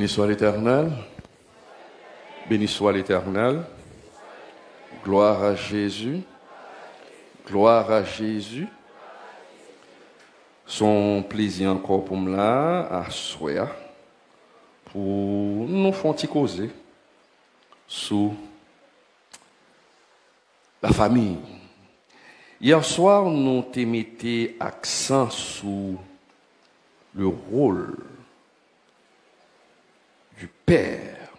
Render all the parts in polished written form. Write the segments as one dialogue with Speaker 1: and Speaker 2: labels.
Speaker 1: Béni soit l'Éternel. Béni soit l'Éternel. Gloire à Jésus. Gloire à Jésus. Son plaisir encore pour moi là, à souhait, pour nous faire causer sur la famille. Hier soir, nous avons mis accent sur le rôle du père.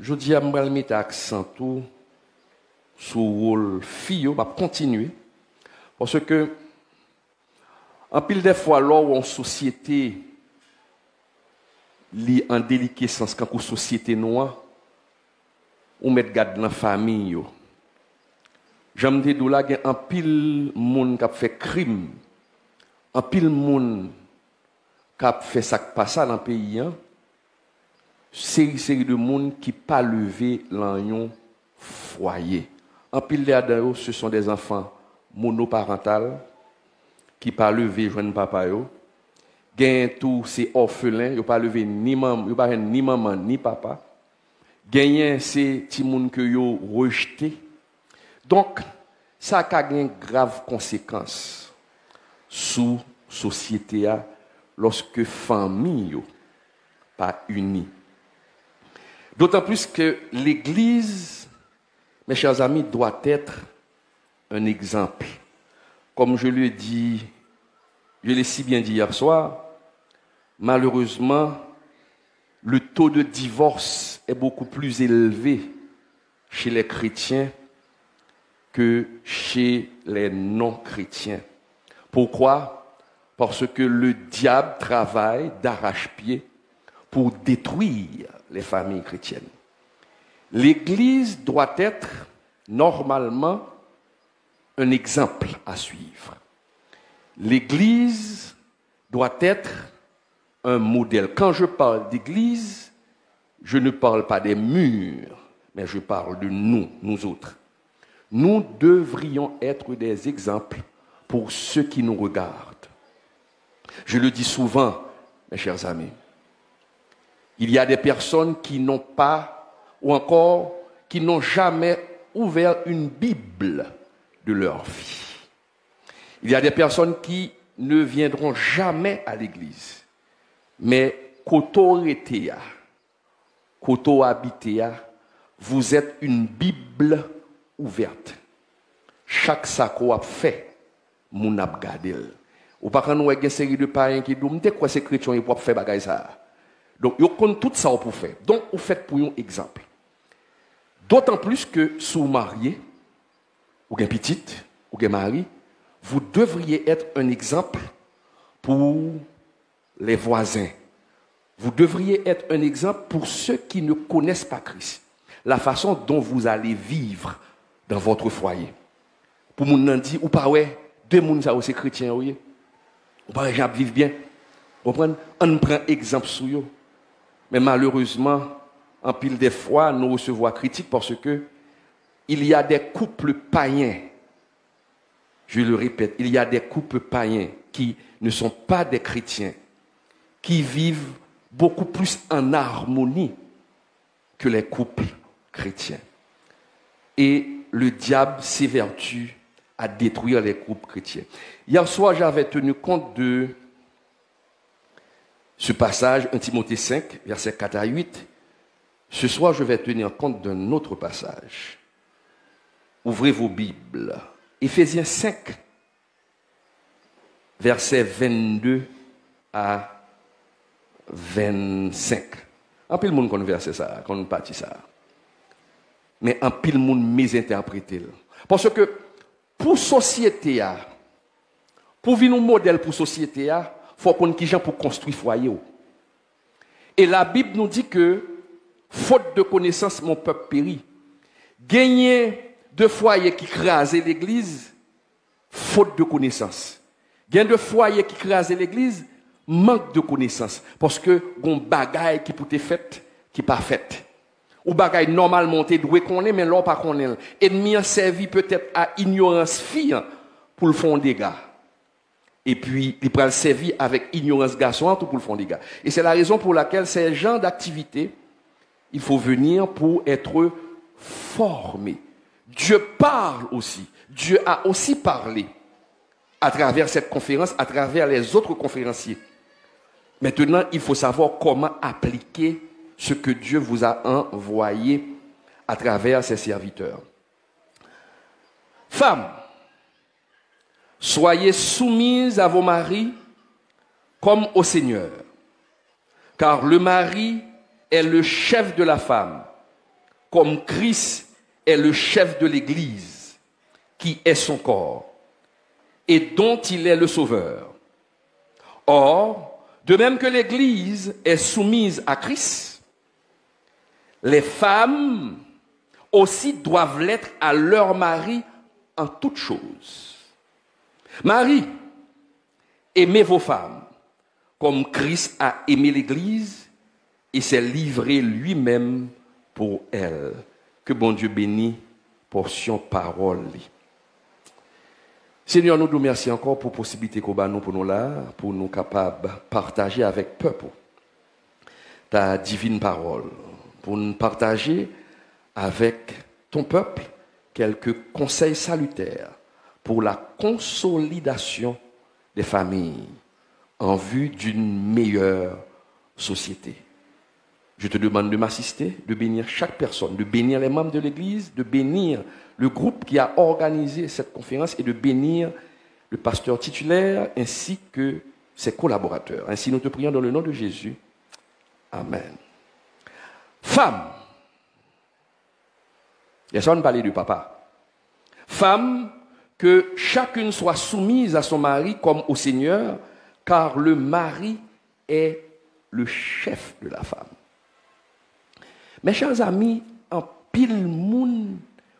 Speaker 1: Je dis à moi mettre accent tout sur le rôle fille, on va continuer parce que en pile des fois là où en société li en délicat sens quand société noire on met garde dans famille yo. J'aime dire là gen en pile monde qui a fait crime, en pile monde qui a fait ça pas ça dans le pays hein. Série de monde qui pas levé dans foyer. En pile là ce sont des enfants monoparentaux qui pas levé joindre papa yo. Gen tout c'est orphelin, yo pas levé ni maman, yo pas ni maman ni papa. Gen c'est ti moun que yo rejeté. Donc ça a une grave conséquence sous société a lorsque famille yo pas unie. D'autant plus que l'église, mes chers amis, doit être un exemple. Comme je l'ai dit, je l'ai si bien dit hier soir, malheureusement, le taux de divorce est beaucoup plus élevé chez les chrétiens que chez les non-chrétiens. Pourquoi? Parce que le diable travaille d'arrache-pied pour détruire les familles chrétiennes. L'Église doit être normalement un exemple à suivre. L'Église doit être un modèle. Quand je parle d'Église, je ne parle pas des murs, mais je parle de nous, nous autres. Nous devrions être des exemples pour ceux qui nous regardent. Je le dis souvent, mes chers amis. Il y a des personnes qui n'ont pas, ou encore qui n'ont jamais ouvert une Bible de leur vie. Il y a des personnes qui ne viendront jamais à l'église. Mais koto retea, koto habitea, vous êtes une Bible ouverte. Chaque sako a fait, moun ap gadel. Ou pas quand nous avons une série de païens qui disent, quoi ces chrétiens ils peuvent faire bagay ça. Donc, vous connaissez tout ça pour faire. Donc, vous faites pour un exemple. D'autant plus que, si vous mariez, ou une petite, ou un mari, vous devriez être un exemple pour les voisins. Vous devriez être un exemple pour ceux qui ne connaissent pas Christ. La façon dont vous allez vivre dans votre foyer. Pour moun nan di, ou pas ouais, deux moun sa ou c'est chrétien ou pas les gens vivent bien. On prend exemple sur eux. Mais malheureusement, en pile des fois, nous recevons critiques parce que il y a des couples païens. Je le répète, il y a des couples païens qui ne sont pas des chrétiens, qui vivent beaucoup plus en harmonie que les couples chrétiens. Et le diable s'évertue à détruire les couples chrétiens. Hier soir, j'avais tenu compte de ce passage, 1 Timothée 5, versets 4 à 8. Ce soir, je vais tenir compte d'un autre passage. Ouvrez vos Bibles. Éphésiens 5, versets 22 à 25. En pile monde qu'on verse ça, qu'on partit ça. Mais en pile monde mésinterprété. Parce que pour société, pour vivre un modèle pour société, il faut qu'on ait des gens pour construire foyer. Et la Bible nous dit que, faute de connaissance, mon peuple périt. Gagner de foyers qui crasent l'église, faute de connaissance. Gagner de foyers qui crasent l'église, manque de connaissance. Parce que, gon bagaille qui peut être faite, qui pas faite. Ou bagaille normalement, tu dois connaître, mais là, pas connaître. Ennemi a servi peut-être à ignorance fille pour le fond des gars. Et puis, il prend le servir avec ignorance garçon, tout pour le fond des gars. Et c'est la raison pour laquelle ces genres d'activités, il faut venir pour être formé. Dieu parle aussi. Dieu a aussi parlé à travers cette conférence, à travers les autres conférenciers. Maintenant, il faut savoir comment appliquer ce que Dieu vous a envoyé à travers ses serviteurs. Femmes, soyez soumises à vos maris comme au Seigneur, car le mari est le chef de la femme, comme Christ est le chef de l'Église, qui est son corps, et dont il est le sauveur. Or, de même que l'Église est soumise à Christ, les femmes aussi doivent l'être à leur mari en toutes choses. Marie, aimez vos femmes, comme Christ a aimé l'Église et s'est livré lui-même pour elle. Que bon Dieu bénisse portion parole. Seigneur, nous te remercions encore pour la possibilité qu'on a pour nous là, pour nous capables de partager avec peuple ta divine parole, pour nous partager avec ton peuple quelques conseils salutaires pour la consolidation des familles en vue d'une meilleure société. Je te demande de m'assister, de bénir chaque personne, de bénir les membres de l'Église, de bénir le groupe qui a organisé cette conférence et de bénir le pasteur titulaire ainsi que ses collaborateurs. Ainsi, nous te prions dans le nom de Jésus. Amen. Femme, laissons nous parler du papa. Femme, que chacune soit soumise à son mari comme au Seigneur, car le mari est le chef de la femme. Mes chers amis, en pile moun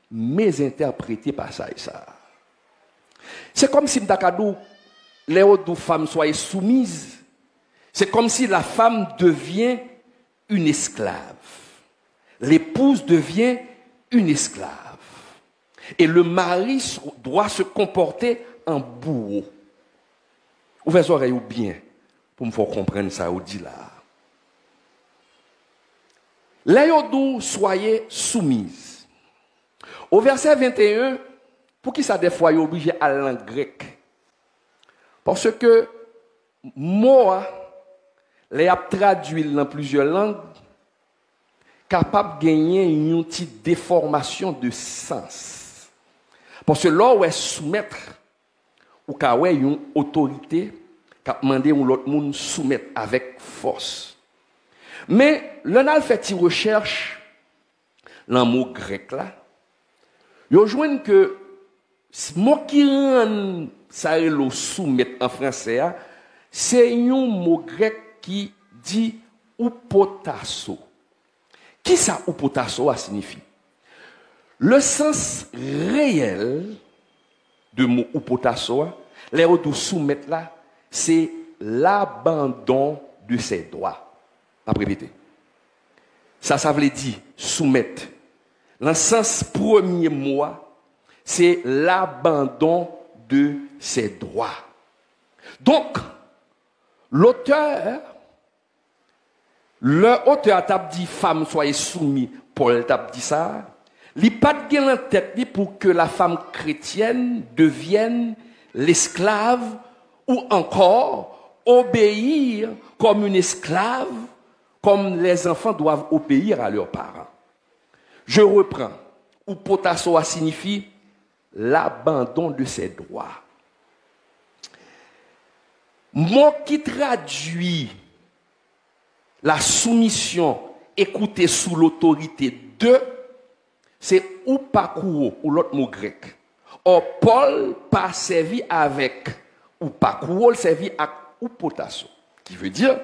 Speaker 1: mésinterprété par ça et ça. C'est comme si m'takadou les autres femmes soient soumises. C'est comme si la femme devient une esclave. L'épouse devient une esclave. Et le mari doit se comporter en bourreau. Ouvrez les oreilles ou bien pour me faire comprendre ça ou dit là. Léodou, soyez soumise. Au verset 21, pour qui ça des fois est obligé à la langue grecque? Parce que moi, les a traduit dans plusieurs langues, capable de gagner une petite déformation de sens. Parce que là où est soumettre, ou qu'il y a une autorité, qui a demandé à l'autre monde soumettre avec force. Mais l'on a fait une recherche dans le mot grec là. Il y que mot qui rend ça le soumettre en français, c'est un mot grec qui dit upotasso. Qui ça upotasso signifie? Le sens réel de mot upotasso, les autres soumettre là, c'est l'abandon de ses droits. Après répéter. Ça veut dire soumettre. Le sens premier mot, c'est l'abandon de ses droits. Donc, l'auteur t'a dit femme soyez soumise, Paul t'a dit ça. Il n'a pas de en tête pour que la femme chrétienne devienne l'esclave ou encore obéir comme une esclave, comme les enfants doivent obéir à leurs parents. Je reprends. Upotasso signifie l'abandon de ses droits. Mot qui traduit la soumission, écouter sous l'autorité de, c'est upakouo, ou l'autre mot grec. Or, Paul pas servi avec upakouo, il servi avec upotasso, qui veut dire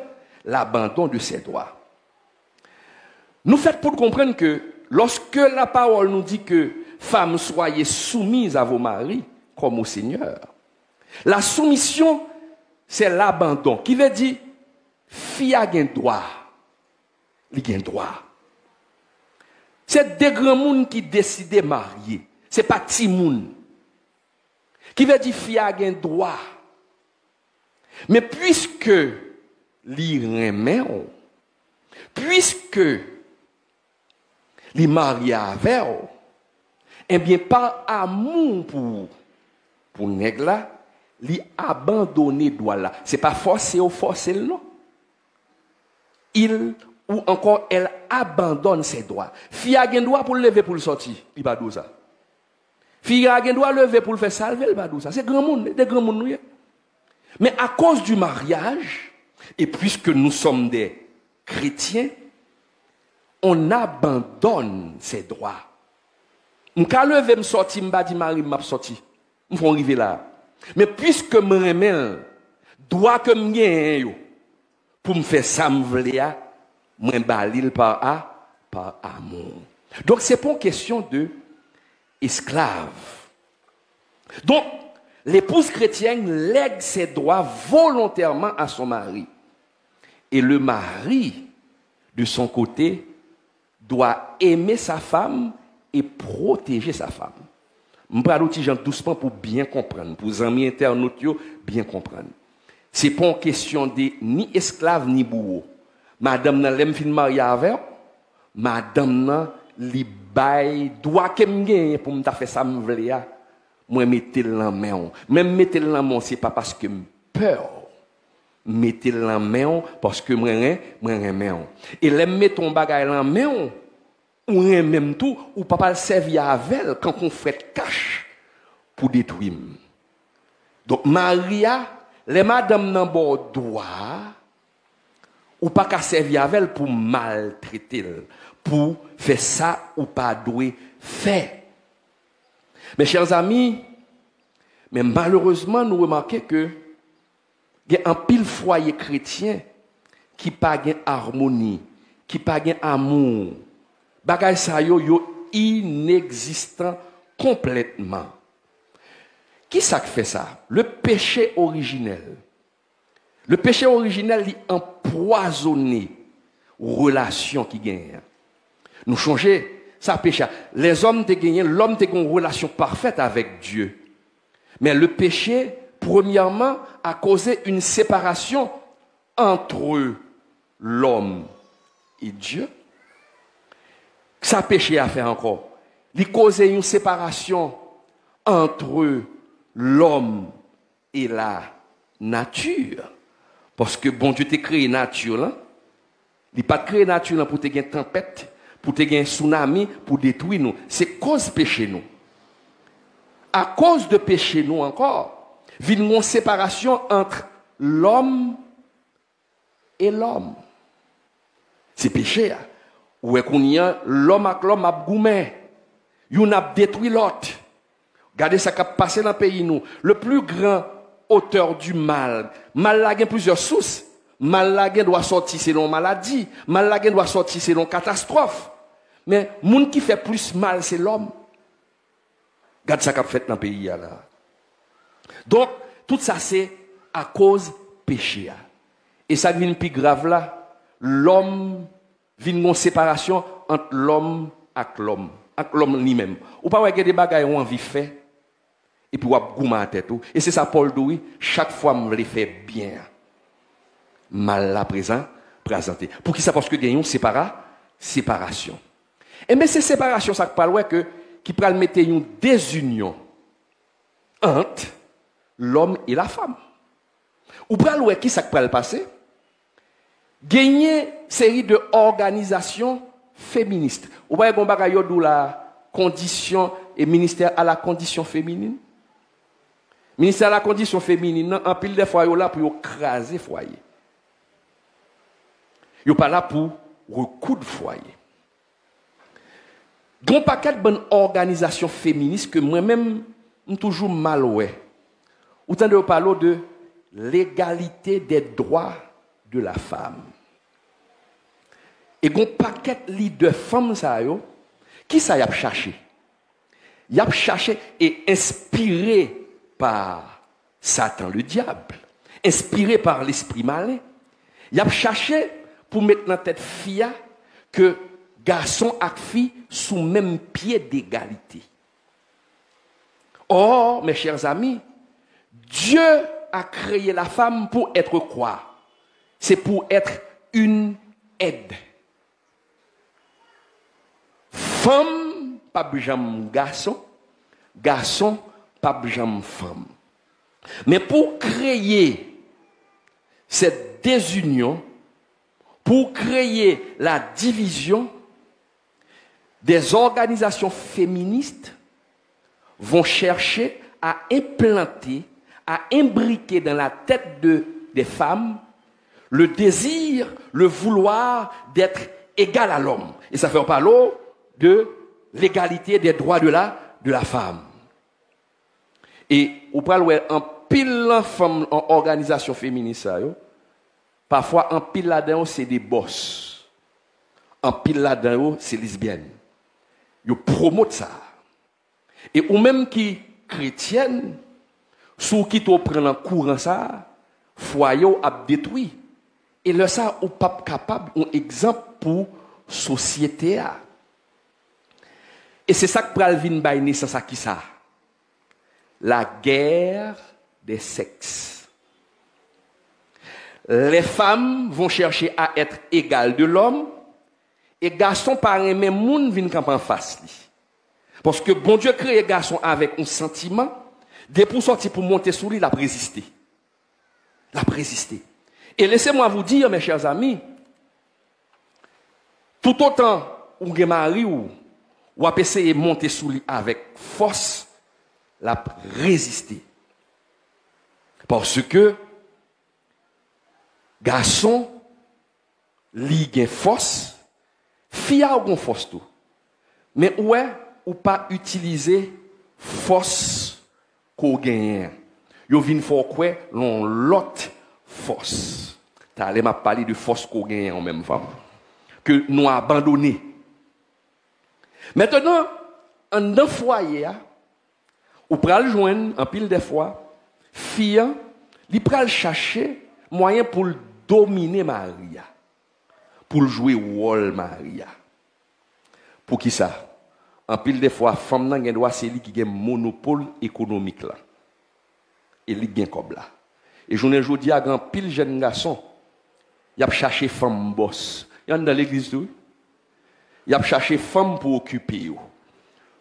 Speaker 1: l'abandon de ses droits. Nous faites pour comprendre que lorsque la parole nous dit que femmes soyez soumises à vos maris comme au Seigneur, la soumission c'est l'abandon qui veut dire fille a un droit, il a un droit. C'est des grands monde qui décident de marier, c'est pas petit monde. Qui veut dire fille a un droit. Mais puisque li remet, puisque li marié avec, eh bien, par amour pour nèg là, li abandonner droit là. C'est pas forcé ou forcé non. Il ou encore elle abandonne ses droits. Fille a gen droit pour le lever pour le sortir, il pas dou ça. Fille a gen droit lever pour le faire salver, il pas dou ça. C'est grand monde, des grands monde nous. Mais à cause du mariage, et puisque nous sommes des chrétiens, on abandonne ses droits. M'ka lever me sorti, m'ba di mari m'a sorti. M'font arriver là. Mais puisque me remel droit que m'gagne yo pour me faire ça m'vle moi balil par amour. Donc c'est pas une question de esclave. Donc l'épouse chrétienne lègue ses droits volontairement à son mari. Et le mari, de son côté, doit aimer sa femme et protéger sa femme. Je vais parler gens doucement pour bien comprendre, pour les amis internautes bien comprendre. C'est pas une question de ni esclave ni bourreau. Madame n'a l'aime fin marié avec, madame n'a li bay doit que me pour me faire ça me vle moi mettez la main. Même mettez la main c'est pas parce que peur. Mettez la main parce que moi main. Et l'aime met ton bagage la main ou même tout ou papa le servir avec quand on fait cache pour détruire. Donc Maria, les madame n'ont pas droit ou pas qu'à servir avec elle pour maltraiter, pour faire ça ou pas doué faire. Mes chers amis, mais malheureusement nous remarquons que il y a un pile foyer chrétien qui pas gain harmonie, qui pas gain amour. Bagay sa yo inexistant complètement. Qui ça fait ça? Le péché originel. Le péché originel il empoisonné relation qui gagne. Nous changer ça péché. Les hommes te gagné, l'homme te une relation parfaite avec Dieu. Mais le péché premièrement a causé une séparation entre l'homme et Dieu. Ça péché à faire encore. Il a causé une séparation entre l'homme et la nature. Parce que bon Dieu t'a créé nature là. Il n'a pas créé nature là pour te gagner tempête, pour te gagner tsunami, pour détruire nous. C'est cause péché nous. À cause de péché nous encore, il y a une séparation entre l'homme et l'homme. C'est péché. Ou est qu'on y a l'homme avec l'homme a goumé. Yon a détruit l'autre. Regardez ça qui a passé dans le pays nous. Le plus grand auteur du mal. Mal la gen plusieurs sources. Mal la gen doit sortir selon maladie. Mal la gen doit sortir selon catastrophe. Mais moun qui fait plus mal c'est l'homme. Regardez ça qui a fait dans le pays là. Donc tout ça c'est à cause péché. Et ça devient plus grave là. L'homme vient une séparation entre l'homme et l'homme lui-même. Ou pas que des bagages ont envie de faire et puis ou gouma tête tout. Et c'est ça Paul dit, chaque fois me les fait bien. Mal la présenté. Pour qui ça parce que gagnons séparation. Et mais ces séparations ça parle que qui pral mettre une désunion entre l'homme et la femme. Ou pral ouais qui ça pral passer? Gagner série de organisations féministes. Ou voyez qu'on bagaille d'où la condition et ministère à la condition féminine. Ministère à la condition féminine, en pile de fois yo là pour écraser foyer. Yo pas là pour recoudre foyer. Gon paquet de bonne organisation féministe que moi-même toujours mal ouais. Autant de parler de l'égalité des droits de la femme. Et gon paquet de femmes ça yo qui ça y a cherché. Y a cherché et inspiré par Satan le diable, inspiré par l'esprit malin. Y a cherché pour mettre dans tête fille que garçon et fille sous même pied d'égalité. Or mes chers amis, Dieu a créé la femme pour être quoi? C'est pour être une aide. Femme, pas besoin garçon. Garçon, pas besoin femme. Mais pour créer cette désunion, pour créer la division, des organisations féministes vont chercher à implanter, à imbriquer dans la tête des femmes le désir, le vouloir d'être égal à l'homme. Et ça fait parler de l'égalité des droits de la femme. Et on parle en pile de femmes en organisation féministe, parfois en pile là-dedans c'est des boss. En pile là-dedans c'est lesbiennes. Ils promotent ça. Et ou même qui chrétienne, sous qui tu prend en courant ça, foyer a détruit. Et là ça ou pas capable un exemple pour société. Et c'est ça que pral vinn bay naissance à qui ça? La guerre des sexes. Les femmes vont chercher à être égales de l'homme et garçons par un même monde viennent camp en face li. Parce que bon Dieu crée garçon avec un sentiment, dès pour sortir pour monter sous lui, il a résisté. Il a résisté. Et laissez-moi vous dire, mes chers amis, tout autant où vous mari ou a essayé de monter sous lui avec force, l'a résisté. Parce que garçon, li gen force, fille a une force tout. Mais ouais, ou pas utiliser force qu'on gagne. Yo vinn fò quoi l'autre force. T'allais m'a parler de force qu'on gagne en même femme que nous abandonné. Maintenant, en d'un foyer, ou pral joindre en pile des fois, fille, li pral chercher moyen pour dominer Maria, pour jouer rôle Maria. Pour qui ça? En pile des fois, femme nan gen droit c'est lui qui a monopole économique là. Et li gen comme là. Et journée jodi a grand pile jeune garçon, y a cherché femme boss. Y a dans l'église tout. Y a cherché femme pour occuper yo.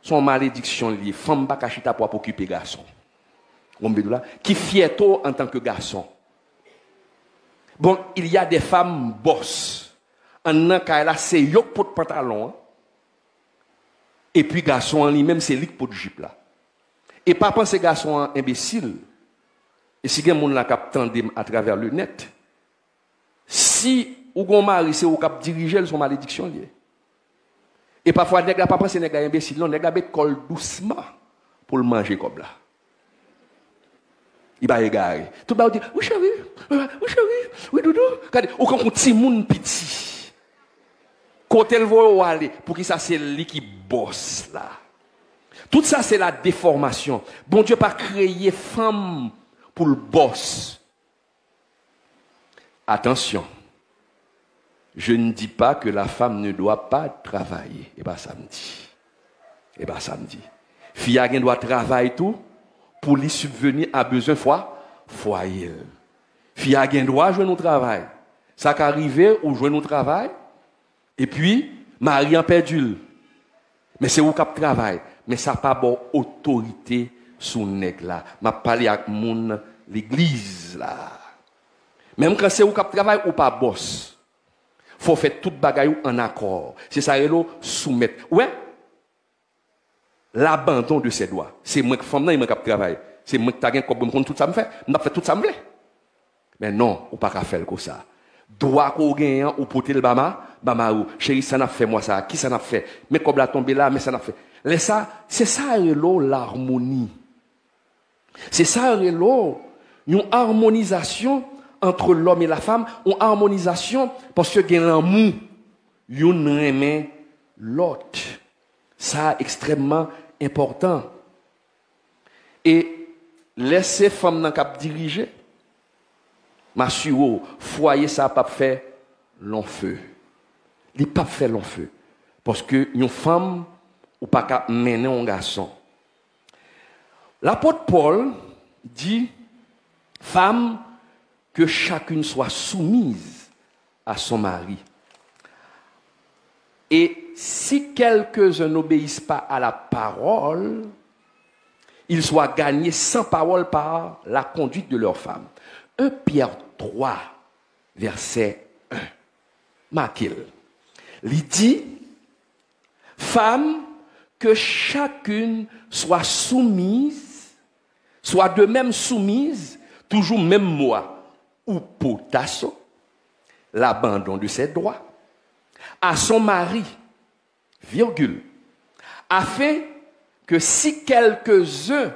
Speaker 1: Son malédiction liée, femme pas kachita pour occuper garçon. Qui fierto en tant que garçon. Bon, il y a des femmes boss. En nan ka la c'est yok pour pantalon. Et puis garçon en lui-même c'est lik pour jupe là. Et pas penser garçon imbécile. Et si gen moun la k'ap tande à travers le net, si ou gon mari c'est ou k'ap diriger son malédiction liée. Et parfois nèg la pas penser nèg imbécile, non nèg la bet colle doucement pour le manger comme là. Il va égarer. Tout le monde dit oui chéri, oui doudou, regardez ou quand on petit moun petit. Côté le voit aller pour qui ça c'est lui qui bosse là. Tout ça c'est la déformation. Bon Dieu pas créé femme pour le boss. Attention. Je ne dis pas que la femme ne doit pas travailler. Et bien ça me dit. Fille a doit travailler tout pour lui subvenir à besoin foyer. Fille a doit jouer au travail. Ça qu'arrive ou jouer au travail. Et puis mari en perdu. Mais c'est où cap travail. Mais ça pas bon autorité sous nèg là. M'a parlé avec moun l'église là. Même quand c'est où cap travail ou pas boss. Faut faire toute bagaille en accord. C'est ça relo soumettre. Ouais. L'abandon de ses droits. C'est moi qui femme là, moi qui travaille. C'est moi qui t'a gain comme tout ça me fait. M'a fait tout ça me fait. Mais non, ou pas qu'à faire comme ça. Droit qu'on gagne ou porter le bama ou chérie ça n'a fait moi ça. Qui ça n'a fait? Mais comme la tomber là, mais ça n'a fait. Laisse ça, c'est ça relo l'harmonie. C'est ça relo une harmonisation entre l'homme et la femme, une harmonisation parce que gen l'amour, yon remen l'autre. Ça extrêmement important. Et laisser femme nan k'ap diriger, m'assure foyer ça pas fait long feu. Il pas fait long feu parce que une femme ou pas k'ap mener un garçon. L'apôtre Paul dit Femme, que chacune soit soumise à son mari. Et si quelques-uns n'obéissent pas à la parole, ils soient gagnés sans parole par la conduite de leur femme. 1 Pierre 3, verset 1. Marquez-le. Il dit, femme, que chacune soit soumise, soit de même soumise, toujours même moi, ou potasso, l'abandon de ses droits, à son mari, virgule, afin que si quelques-uns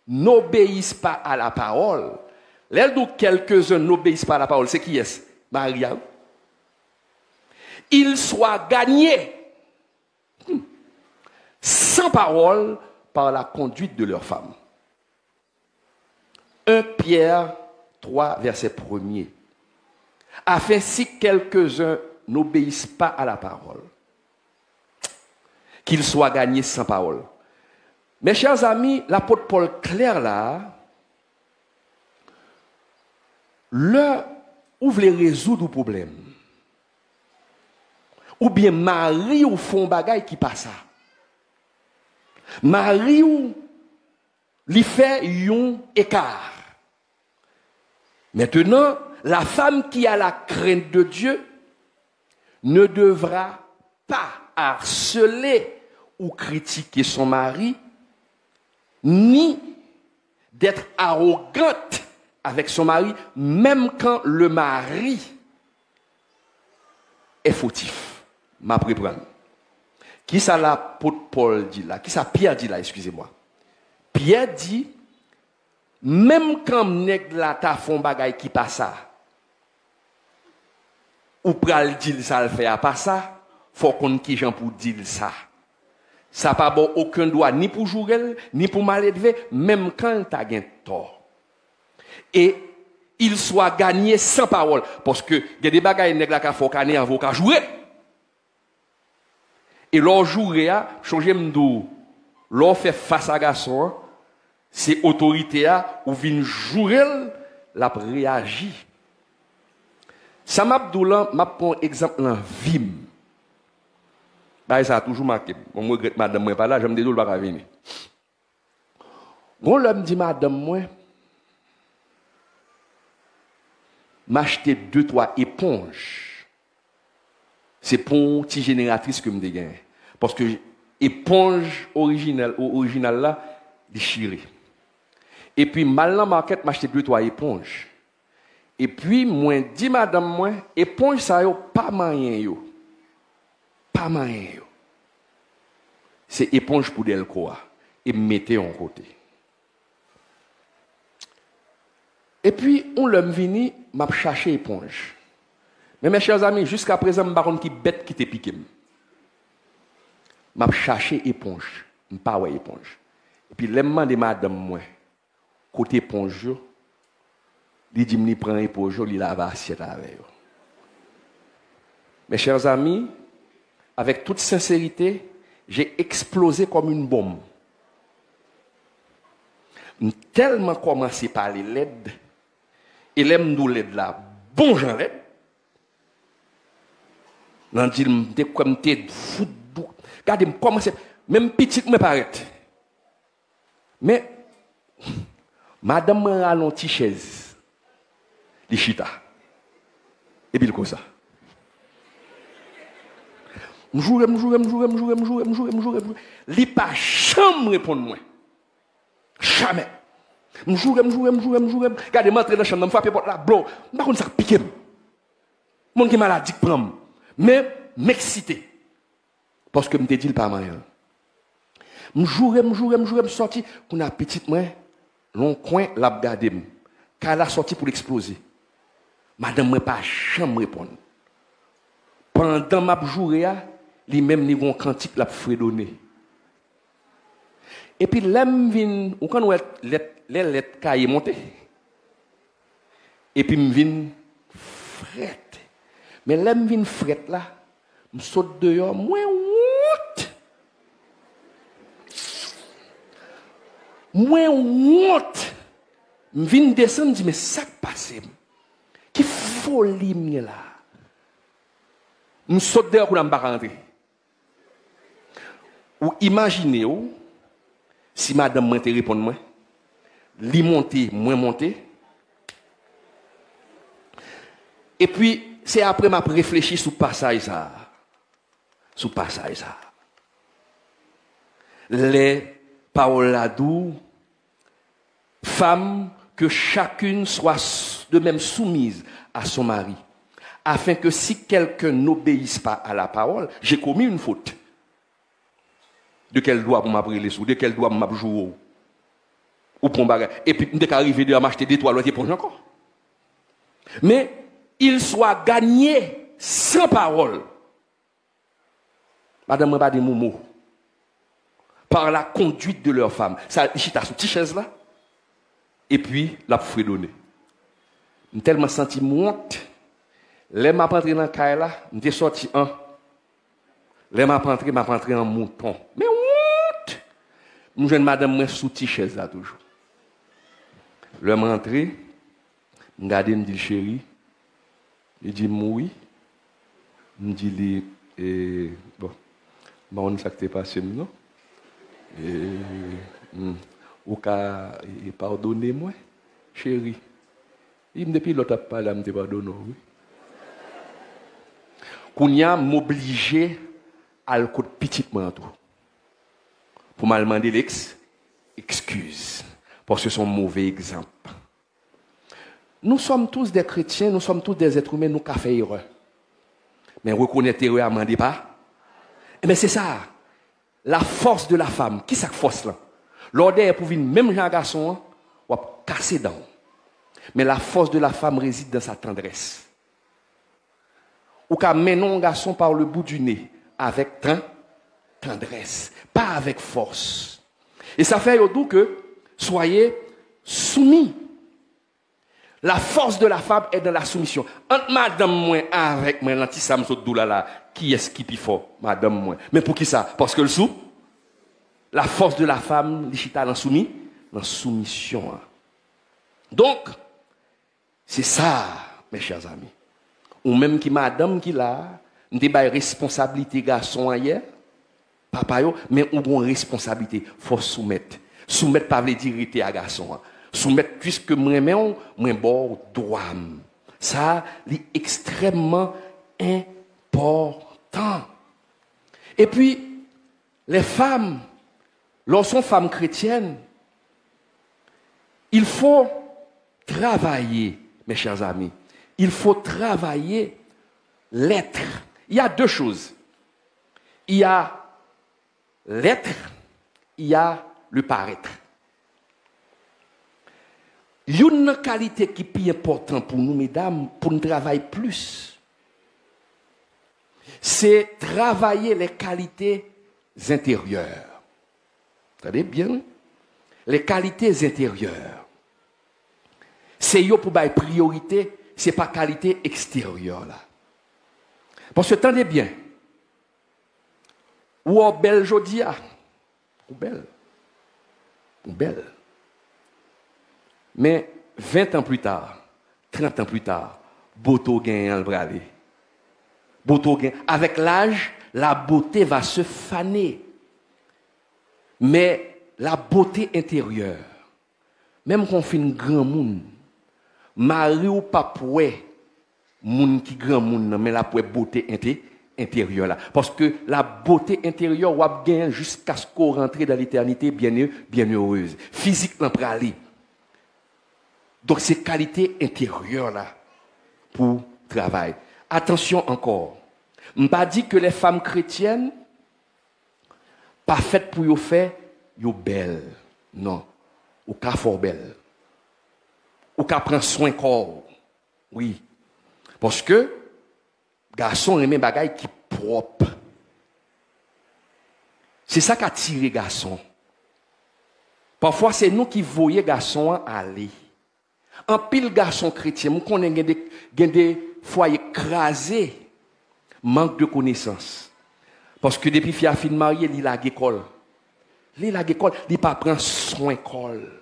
Speaker 1: n'obéissent pas à la parole, l'aile d'où quelques-uns n'obéissent pas à la parole, c'est qui est-ce? Maria. Ils soient gagnés sans parole par la conduite de leur femme. 1 Pierre 3, verset 1er. Afin si quelques-uns n'obéissent pas à la parole, qu'ils soient gagnés sans parole. Mes chers amis, l'apôtre Paul clair là, leur ouvre les résoudre le problème. Ou bien Marie ou font bagaille qui passe ça. Marie ou lui fait un écart. Maintenant, la femme qui a la crainte de Dieu ne devra pas harceler ou critiquer son mari, ni d'être arrogante avec son mari, même quand le mari est fautif. Ma préprendre. Qui ça l'apôtre Paul dit là? Qui ça Pierre dit là? Excusez-moi. Pierre dit, même quand nèg la ta font bagay qui pas ça, ou pral dire ça le fait à pas ça, faut qu'on qui gens pour dire ça. Ça pas bon aucun droit ni pour jouer ni pour mal élever, même quand tu as gain tort. Et il soit gagné sans parole parce que il y a des bagailles nèg la ka faut caner avocat jouer. Et l'on jouer a changer m'dou, l'on fait face à garçon, c'est autorité a ou vinn jouer la réagir. Ça m'a doulan m'a prend exemple dans vie. Bah ça a toujours marqué. On regrette madame moi pas là, j'aime dédou pas venir. Gon l'homme dit madame moi m'acheter 2-3 éponges. C'est pour une petite génératrice que me dégaine. Parce que éponge originale là déchirée. Et puis mal dans market m'acheter 2-3 éponges. Et puis moi dit madame moi éponge ça yo pas moyen yo. Pas moyen yo. C'est éponge pour Delcoa et mettez en côté. Et puis on l'homme vini m'a chercher éponge. Mais mes chers amis, jusqu'à présent, je ne sais pas qui bête qui te piqué. Je cherché éponge. Je ne sais pas où éponge. Et puis, je de madame, moi, côté éponge, il dit, je prends éponge, il lave assiette avec. Mes chers amis, avec toute sincérité, j'ai explosé comme une bombe. J'ai tellement commencé par les LED, et l'aime nous LED là, bon j'en LED. Nan dit m'te comme t'es foot. Regardez comment c'est même petite me paraît. Mais madame m'a allon ti chaise. Li chita. Et puis comme ça. M'joue. Li pas jamais répondre moi. Jamais. M'joue. Regardez m'entrer dans chambre, me frapper porte la blanc. Pas comme ça piquer. Mon qui maladie prend. Mais m'exciter. Parce que m'te dit le pas moyen. M'joue sorti qu'on a petite moi long coin l'a regarder car la sorti pour exploser. Madame moi pas jamais répondre. Pendant m'a joué a, li même ni gon cantique l'a fredonner. Et puis l'aime vinn ou quand les lettres cahier monter. Et puis m'vinn fret. Mais l'aime vinn fret là, me saute dehors, moi honte. Je viens descendre, je dis, mais ça qui passe? Qui folie là? Je saute dehors pour ne pas rentrer. Ou imaginez, si madame m'a répondu, moi, li monter, moi monter. Et puis, c'est après m'a réfléchi sur passage ça. Sur passage ça. Les paroles là d'où femme que chacune soit de même soumise à son mari, afin que si quelqu'un n'obéisse pas à la parole, j'ai commis une faute. De quel doigt pour m'appeler les sous, de quel doigt pour m'abjouer ou pour m'bagarre. Et puis, dès qu'arrivé de m'acheter des toilettes pour encore. Mais, il soit gagné sans parole. Madame, m'a pas dit mon mot. Par la conduite de leur femme. Ça, ici, t'as sous petite chaise là. Et puis, la fredonné. J'ai tellement senti honte. Les m'a rentré dans le caille là, j'ai sorti un. Les m'a rentré en mouton. Mais honte! Nous jeune madame moi sous petite chaise là toujours. Le m'a rentré, regardé, me dit chérie. Il dit oui. Me dit bon, on ça qui passé non. Ou ka pardonnez-moi, chérie. Il me depuis l'autre pas là me pardonne oui. Kounya m'obliger à le coup de petit manteau. Pour m'a demander excuse parce que c'est un mauvais exemple. Nous sommes tous des chrétiens, nous sommes tous des êtres humains, nous avons fait erreur. Mais reconnaître erreur, ne demandez pas. Mais c'est ça, la force de la femme. Qui est cette force là? L'ordre est pour venir, même un garçon, ou casser dans. Mais la force de la femme réside dans sa tendresse. Ou qu'à mener un garçon par le bout du nez, avec tendresse, pas avec force. Et ça fait au doux que soyez soumis. La force de la femme est dans la soumission. Entre madame moi avec moi, l'anti-sam là, qui est-ce qui est plus fort? Madame moi. Mais pour qui ça? Parce que le sou, la force de la femme, l'ishita dans soumission. Donc, c'est ça, mes chers amis. Ou même qui madame qui là, n'était pas responsabilité garçon hier, papa yo, mais on a une responsabilité, faut soumettre. Soumettre pas veut dire rester à garçon. Soumettre puisque moi bon droit. Ça, c'est extrêmement important. Et puis, les femmes, lorsqu'on sont femmes chrétiennes, il faut travailler, mes chers amis. Il faut travailler l'être. Il y a deux choses. Il y a l'être, il y a le paraître. Il y a une qualité qui est plus importante pour nous, mesdames, pour nous travailler plus. C'est travailler les qualités intérieures. Vous savez bien? Les qualités intérieures. C'est yo pour bailler priorité, c'est pas qualité extérieure là. Parce que attendez bien. Ou belle jodia, ou belle. Mais 20 ans plus tard, 30 ans plus tard, beauté gagne en bralé. Beauté gagne. Avec l'âge, la beauté va se faner. Mais la beauté intérieure, même quand on fait un grand monde, mari ou pas poué, moun qui grand monde, mais la beauté intérieure là. Parce que la beauté intérieure, on gagne jusqu'à ce qu'on rentre dans l'éternité bien heureuse. Physique, l'emprali. Donc, c'est qualité intérieure là pour travail. Attention encore. Je ne pas dit que les femmes chrétiennes, pas faites pour y faire, yo belle. Non. Ou ka fort belle. Ou ka prend soin corps. Oui. Parce que, garçon aime bagay qui propre. C'est ça qui attire les garçons. Parfois, c'est nous qui voyons garçons aller. En pile garçon chrétien, nous connaissons des foyers écrasés, manque de connaissances. Parce que depuis qu'il a fini de marier, il a l'école. Il a l'école, il pas prendre soin d'école.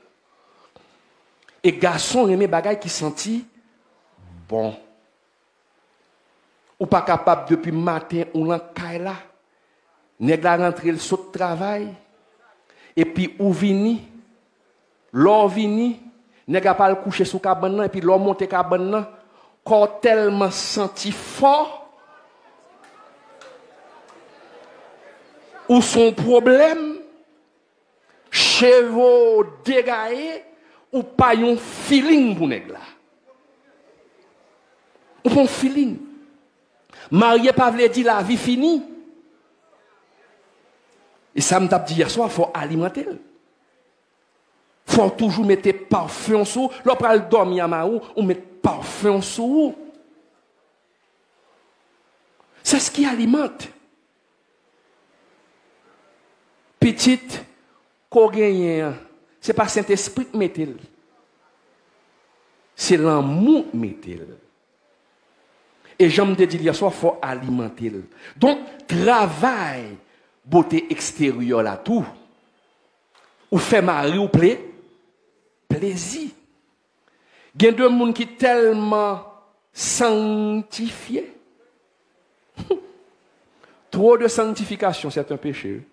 Speaker 1: Et garçon aimé bagay qui senti bon. Ou pas capable depuis matin ou l'en là. Nèg la rentré le saut de travail. Et puis ou vini, l'or vini, nèg a pas le coucher sous cabane et puis l'or monter cabane nan, corps tellement senti fort. Ou son problème, chevaux dégaillés, ou pas un feeling pour nèg là. Ou pas un feeling. Marié pas vle dire la vie finie. Et ça me tape dit hier soir, il faut alimenter. Il faut toujours mettre parfum sous. Lorsqu'on dormir à Maou, on met parfum sous. C'est ce qui alimente. Petite, qu'on gagne, ce n'est pas Saint-Esprit qui met. C'est l'amour qui met. Et j'aime te dire hier soir, il faut alimenter. Donc, travail, beauté extérieure là, tout. Ou fait mari ou plaisir. Il y a deux personnes qui sont tellement sanctifiés. Trop de sanctification, c'est un péché.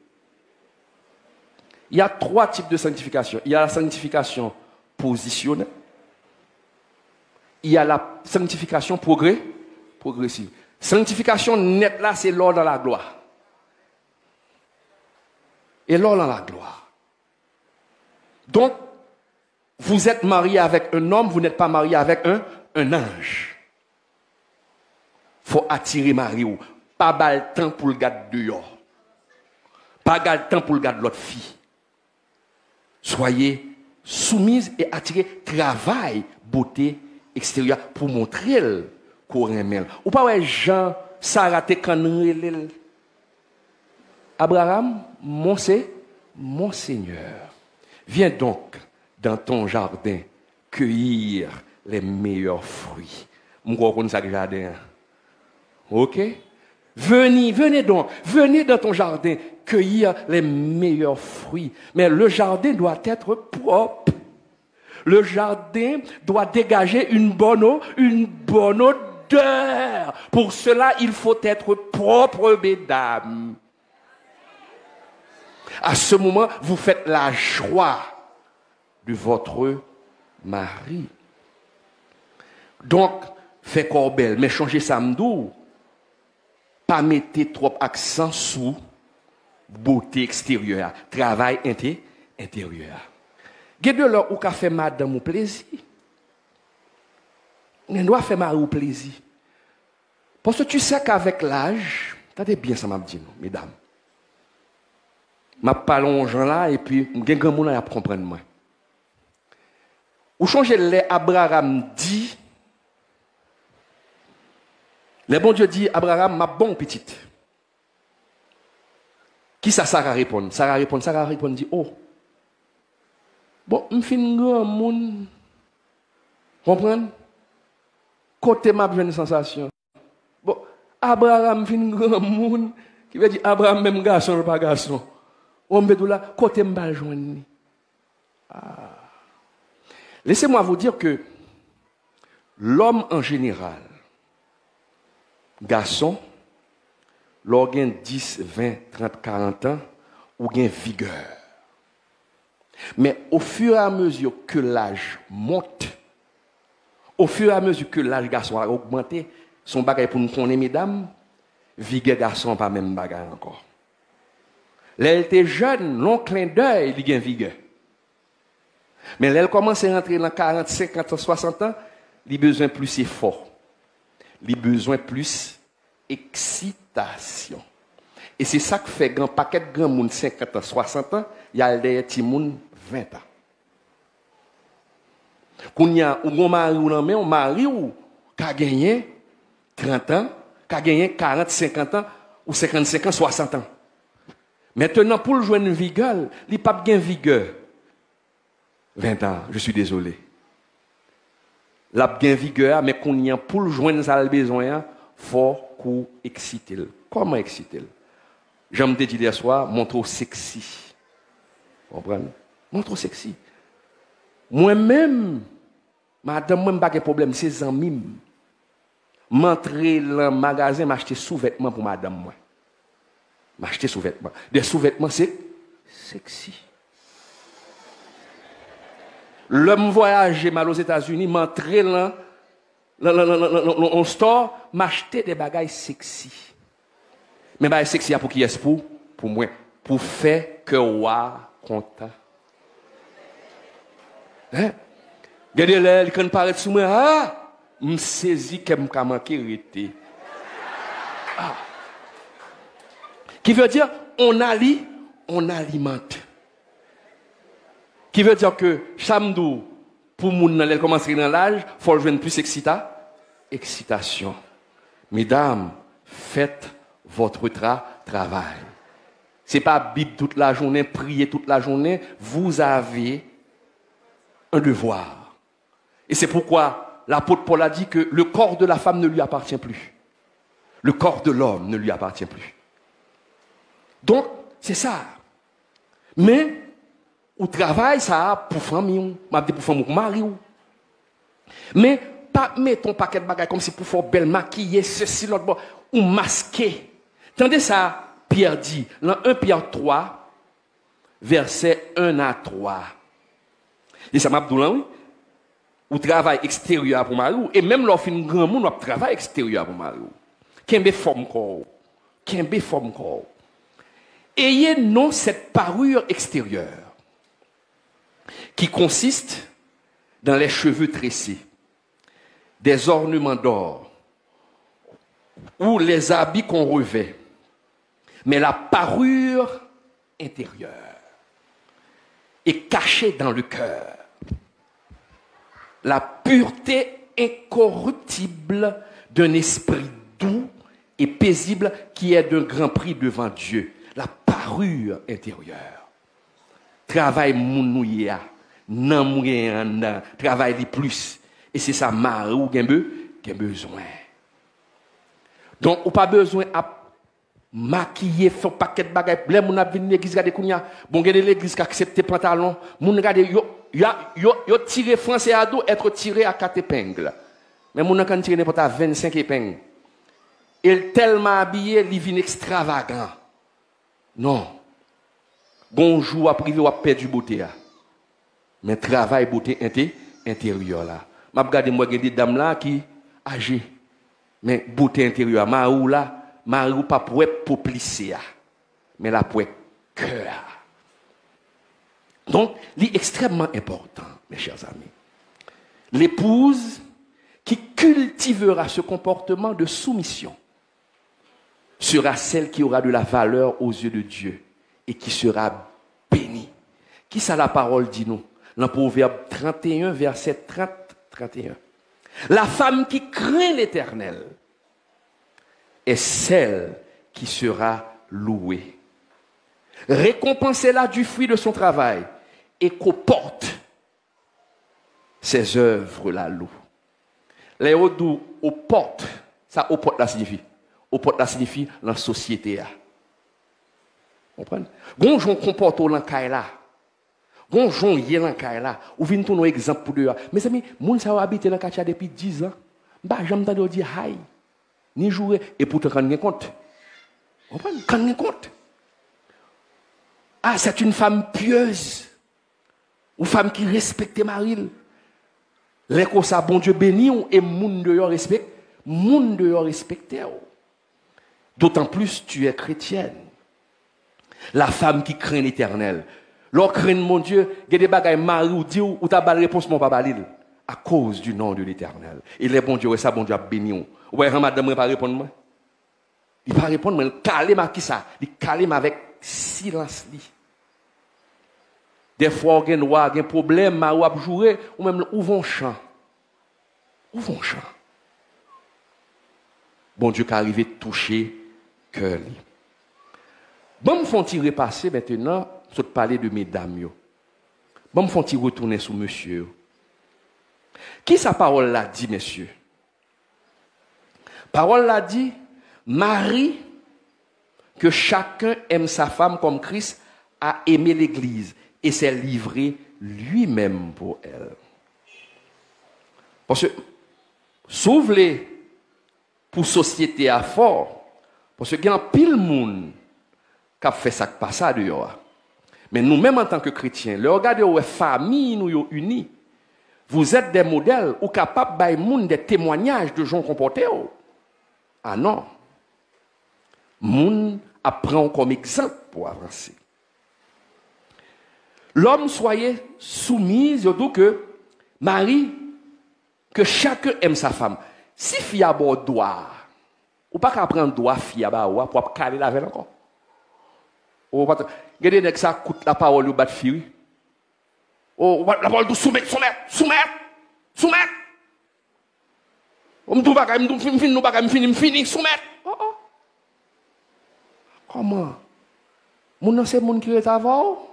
Speaker 1: Il y a 3 types de sanctification. Il y a la sanctification positionnelle. Il y a la sanctification progressive. Sanctification nette là, c'est l'or dans la gloire. Et l'or dans la gloire. Donc, vous êtes marié avec un homme, vous n'êtes pas marié avec un ange. Il faut attirer Marie ou pas le temps pour le gars de dehors. Pas le temps pour le gars de l'autre fille. Soyez soumise et attirez travail, beauté extérieure pour montrer qu'on remet. Ou pas ouais Jean, Sarah te canrel. Abraham, mon Seigneur, viens donc dans ton jardin cueillir les meilleurs fruits. Je crois qu'on a jardin. OK? Venez donc, venez dans ton jardin cueillir les meilleurs fruits. Mais le jardin doit être propre. Le jardin doit dégager une bonne odeur. Pour cela, il faut être propre, mesdames. À ce moment, vous faites la joie de votre mari. Donc, fait corbelle, mais changez samedou. Pas mettre trop accent sur beauté extérieure, travail intérieur. Il y a de l'heure où qu'a fait madame ou plaisir. On doit faire mari ou plaisir. Parce que tu sais qu'avec l'âge, attendez bien ça m'a dit, mesdames. Je parle aux gens là et puis je vais comprendre moi. Ou changer les Abraham dit, le bon Dieu dit, Abraham, ma bonne petite. Qui ça Sarah répond? Sarah répond, dit, oh. Bon, je suis un grand monde. Comprenez? Côté m'a besoin de sensation. Bon, Abraham fait un grand monde. Qui veut dire, Abraham même garçon ou pas garçon. On me dit là, côté m'a joindre. Laissez-moi vous dire que l'homme en général, garçon, l'organe 10, 20, 30, 40 ans, ou gain vigueur. Mais au fur et à mesure que l'âge monte, au fur et à mesure que l'âge garçon a augmenté, son bagage pour nous connaître, mesdames, vigueur garçon pas même bagage encore. L'elle était jeune, long clin d'œil, il gain vigueur. Mais l'elle commence à rentrer dans 40, 50, 60 ans, il a besoin plus effort. Il a besoin plus excitation. Et c'est ça que fait grand paquet de grand monde 50 ans, 60 ans, il y a des petits monde 20 ans. Quand il y a un mari ou un mari qui a gagné 30 ans, qui a gagné 40, 50 ans, ou 55 ans, 60 ans. Maintenant, pour le jouer une vigueur, il n'a pas de vigueur. 20 ans, je suis désolé. Il a bien vigueur, mais qu'on y a pour le joindre ça le besoin, faut qu'on excite. Comment exciter? J'aime te dire hier soir, montre sexy. Vous comprenez? Montre sexy. Moi-même, Madame, moi, pas de problème, c'est amis. M'entrer dans le magasin, m'acheter sous-vêtements pour madame, moi. M'acheter sous-vêtements. Des sous-vêtements, c'est sexy. L'homme voyager mal aux États-Unis, m'entrer dans le store, m'acheter des bagages sexy. Mais bagages sexy, pour qui est-ce pour moi? Pour faire que wa content. Hein? Regardez-le, quand il paraît sous moi, ah, me saisit qu'elle m'a manqué rete. Ah. Qui veut dire, on alimente. Qui veut dire que, chamdou, pour moun nan commencer dans l'âge, faut le joindre plus excitation. Mesdames, faites votre travail. C'est pas Bible toute la journée, prier toute la journée. Vous avez un devoir. Et c'est pourquoi l'apôtre Paul a dit que le corps de la femme ne lui appartient plus. Le corps de l'homme ne lui appartient plus. Donc, c'est ça. Mais, au travail, ça, pour famille, pour famille, pour mari. Mais, pas mettre ton paquet de bagages comme si pour faire belle maquiller, ceci, l'autre, ou masquer. Tendez ça, Pierre dit, dans 1 Pierre 3, versets 1 à 3. Et ça m'a dit, oui, ou travail extérieur pour mari, et même lorsqu'il y a un grand monde, on travail extérieur pour mari. Qu'un forme corps. Qu'un forme corps. Ayez non cette parure extérieure qui consiste dans les cheveux tressés, des ornements d'or ou les habits qu'on revêt, mais la parure intérieure est cachée dans le cœur. La pureté incorruptible d'un esprit doux et paisible qui est d'un grand prix devant Dieu. La parure intérieure. Travail mounouya, nan mouya, travail li plus. Et c'est ça, marou, qui a besoin. Donc, ou pas besoin à maquiller, faire paquet de bagages. Les moun a venu l'église, gade kounya. Bon, gade l'église qui accepte pantalon. Moun gade, yo tiré français à dos, être tiré à 4 épingles. Mais moun a quand tiré n'importe à 25 épingles. Il est tellement habillé, il vient extravagant. Non. Bonjour, après, il a perdu beauté. Mais travail beauté intérieure là. Je regarde moi des dames là qui âgées. Mais beauté intérieure, marou là, marou pas pour plisser. Mais là pour cœur. Donc, c'est extrêmement important, mes chers amis. L'épouse qui cultivera ce comportement de soumission sera celle qui aura de la valeur aux yeux de Dieu et qui sera bénie. Qui ça la parole dit nous? Dans Proverbe 31, verset 30-31. La femme qui craint l'Éternel est celle qui sera louée. Récompensez-la du fruit de son travail et qu'au porte ses œuvres la louent. Les odou au porte, ça au porte la signifie. Au porte la signifie la société. Vous comprenez? Gonjon comporte au lankaïla. Gonjon yé lankaïla. Ou vient tout nos exemples pour deux. Mes amis, moun sa habité dans Katia depuis 10 ans. Bah, j'aime t'entendre dire haï. Ni jouer. Et pourtant, quand on compte. Vous comprenez? Quand on compte. Ah, c'est une femme pieuse. Une femme qui respecte Maril. Les comme ça, bon Dieu béni, et moun de yo respecte. Moun de yo respecte. D'autant plus, tu es chrétienne. La femme qui craint l'Éternel. Lorsque craint mon Dieu, il y a des bagailles mari ou dit ou t'as pas de réponse mon papa Lil. À cause du nom de l'Éternel. Et les bon Dieu, ça bon Dieu a béni. Ouais, madame, il pas répondre moi. Il pas répondre, mais il calme à qui ça? Il calme avec silence li. Des fois, il y a un problème, ou à jouer, ou même où vont chant. Où vont chant? Bon Dieu qui arrive toucher cœur. Bon, me font-ils repasser maintenant, je te parler de mesdames. Bon, me font-ils retourner sur monsieur. Qui sa parole l'a dit, messieurs? Parole l'a dit, Marie, que chacun aime sa femme comme Christ a aimé l'Église et s'est livré lui-même pour elle. Parce que, s'ouvrir pour société à fort, parce qu'il y a un pile monde qui a fait ça qui passe à dehors. Mais nous-mêmes en tant que chrétiens, le regardez où famille nous unis. Vous êtes des modèles ou capables de faire des témoignages de gens comportés. Ah non. Moun apprend comme exemple pour avancer. L'homme soyez soumis, surtout que Marie, que chacun aime sa femme. Si fille a bon droit, ou pas qu'à prendre droit fille à bas pour caler la veille encore. Ou pas regardez que ça coûte la parole au bas de fille. Oh, la parole de soumettre. On me dit fini soumettre. Oh. Comment? Mon c'est mon qui est avant.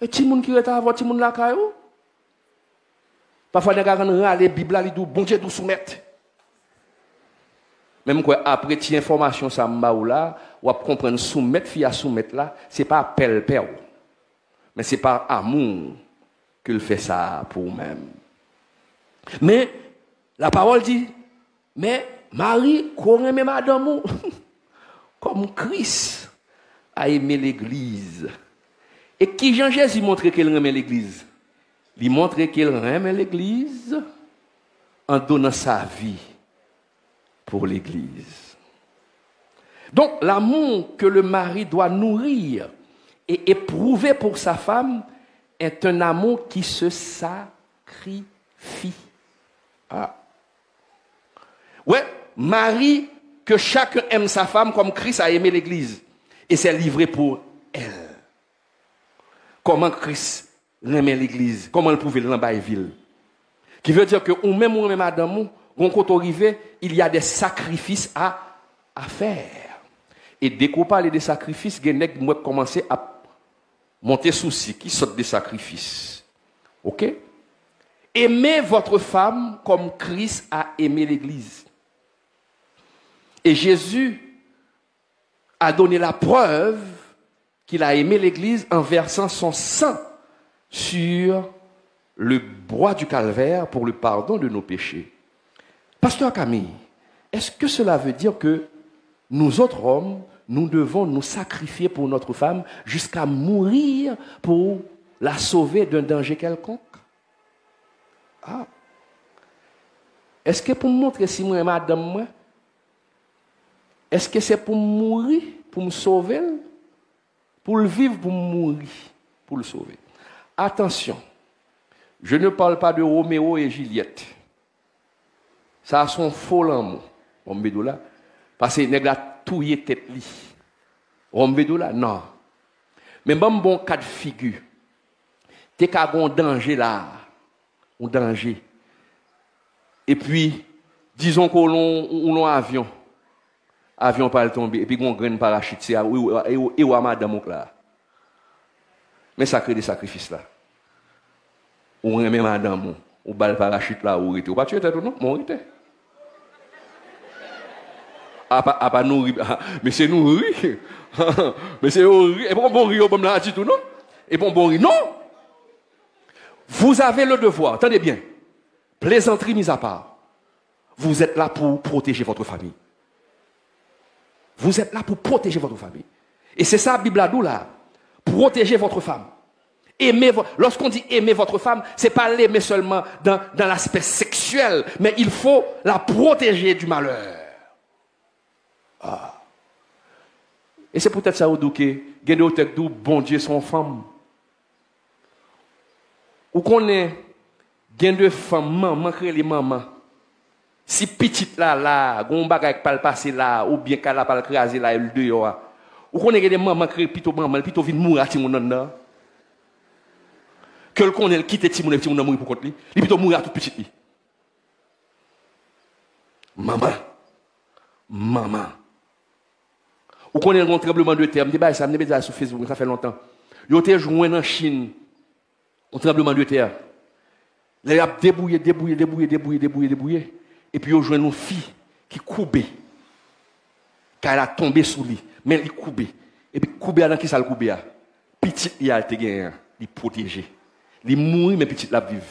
Speaker 1: Et ti moun qui est avant, ti moun la caillou. Parfois, les gars râlent, les Bibles, ils disent, bon Dieu, nous soumettre. Même quoi, après, ti information, ça m'a ou là, ou à comprendre, soumettre, fille à soumettre là, c'est pas appel père. Mais c'est par amour qu'il fait ça pour vous-même. Mais, la parole dit, mais Marie, qu'on aime madame, comme Christ a aimé l'église. Et qui Jean-Jésus montre qu'il aime l'église? Il montre qu'il aime l'église en donnant sa vie pour l'église. Donc, l'amour que le mari doit nourrir et éprouver pour sa femme est un amour qui se sacrifie. Ah. Ouais, Marie, que chacun aime sa femme comme Christ a aimé l'église et s'est livré pour elle. Comment Christ aime l'église, comment il pouvait dans la ville. Qui veut dire que ou même madame, quand on arrive, il y a des sacrifices à faire. Et dès qu'on parle des sacrifices, vous moi commencer à monter souci qui sortent des sacrifices. OK? Aimez votre femme comme Christ a aimé l'église. Et Jésus a donné la preuve qu'il a aimé l'église en versant son sang sur le bois du calvaire pour le pardon de nos péchés. Pasteur Camille, est-ce que cela veut dire que nous autres hommes, nous devons nous sacrifier pour notre femme jusqu'à mourir pour la sauver d'un danger quelconque? Ah. Est-ce que pour me montrer si moi et madame moi, est-ce que c'est pour mourir, pour me sauver, pour le vivre, pour mourir, pour le sauver? Attention, je ne parle pas de Roméo et Juliette. Ça a son faux l'amour. Là, parce que nèg la touye tête li. Là, non. Mais bon cas de figure. T'es qu'à un danger là, un danger. Et puis disons qu'on l'on avion pas tomber et puis qu'on graine parachute c'est et ou madame là. Mais ça crée des sacrifices là. Ou remet madame ou balle parachute là ou rete. Ou pas tuer tête non, mon rete. Pas nourrir, mais c'est nourrir. Mais c'est nourrir. Et bon rire bon là tout non? Et bon rire non. Vous avez le devoir, attendez bien. Plaisanterie mise à part. Vous êtes là pour protéger votre famille. Vous êtes là pour protéger votre famille. Et c'est ça la Bible a dit là. Protéger votre femme. Lorsqu'on dit aimer votre femme, c'est pas l'aimer seulement dans l'aspect sexuel, mais il faut la protéger du malheur. Ah. Et c'est peut-être ça où que bon Dieu son femme. Ou qu'on est gain de femme maman crée les mamans. Si petite là gon bagay pas le passer là ou bien qu'elle pas le craser là le dehors. Ou qu'on est des mamans crée plutôt vinn mourir ti mon nan. Que le connaît quitter ti mon mourir pour contre lui, il plutôt mourir toute petite lui. Maman. Ou qu'on est un tremblement de terre, me ça me sur Facebook, ça fait longtemps. Yo te joint en Chine un tremblement de terre. Là, il a débouillé. Et puis, il a joué une fille qui coubait. Quand elle a tombé sous lui. Mais il coubait. Et puis, coubait dans qui ça le coubait? Petite, il a été gagné. Il protégé. Il mourit, mais petite, la vive.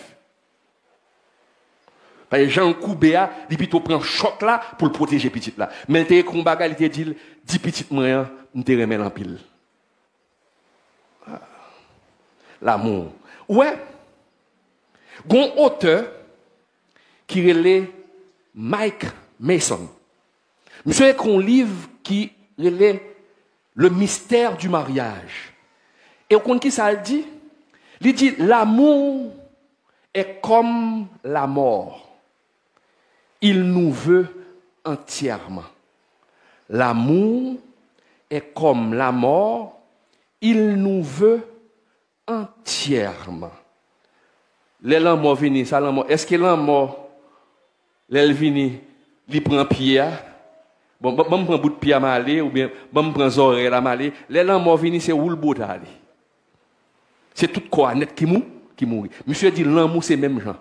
Speaker 1: Parce que Jean Koubéa, il plutôt prend choc là pour le protéger petit là. Mais il était combat, il était dit, 10 petites moyens, nous te remet en pile. L'amour. Ouais. Gon auteur qui relait Mike Mason. Monsieur a un livre qui relait le mystère du mariage. Et au compte qui ça dit? Il dit l'amour est comme la mort. Il nous veut entièrement. L'amour est comme la mort. Il nous veut entièrement. Les l'amour vini, ça l'amour. Est-ce que l'amour, l'elle vini, il prend pied? Bon, prend bout de pied à m'aller, ou bien, prend oreille à m'aller. Les l'amour vini, c'est où le bout à aller. C'est tout quoi net qui mourit. Monsieur dit l'amour, c'est même genre.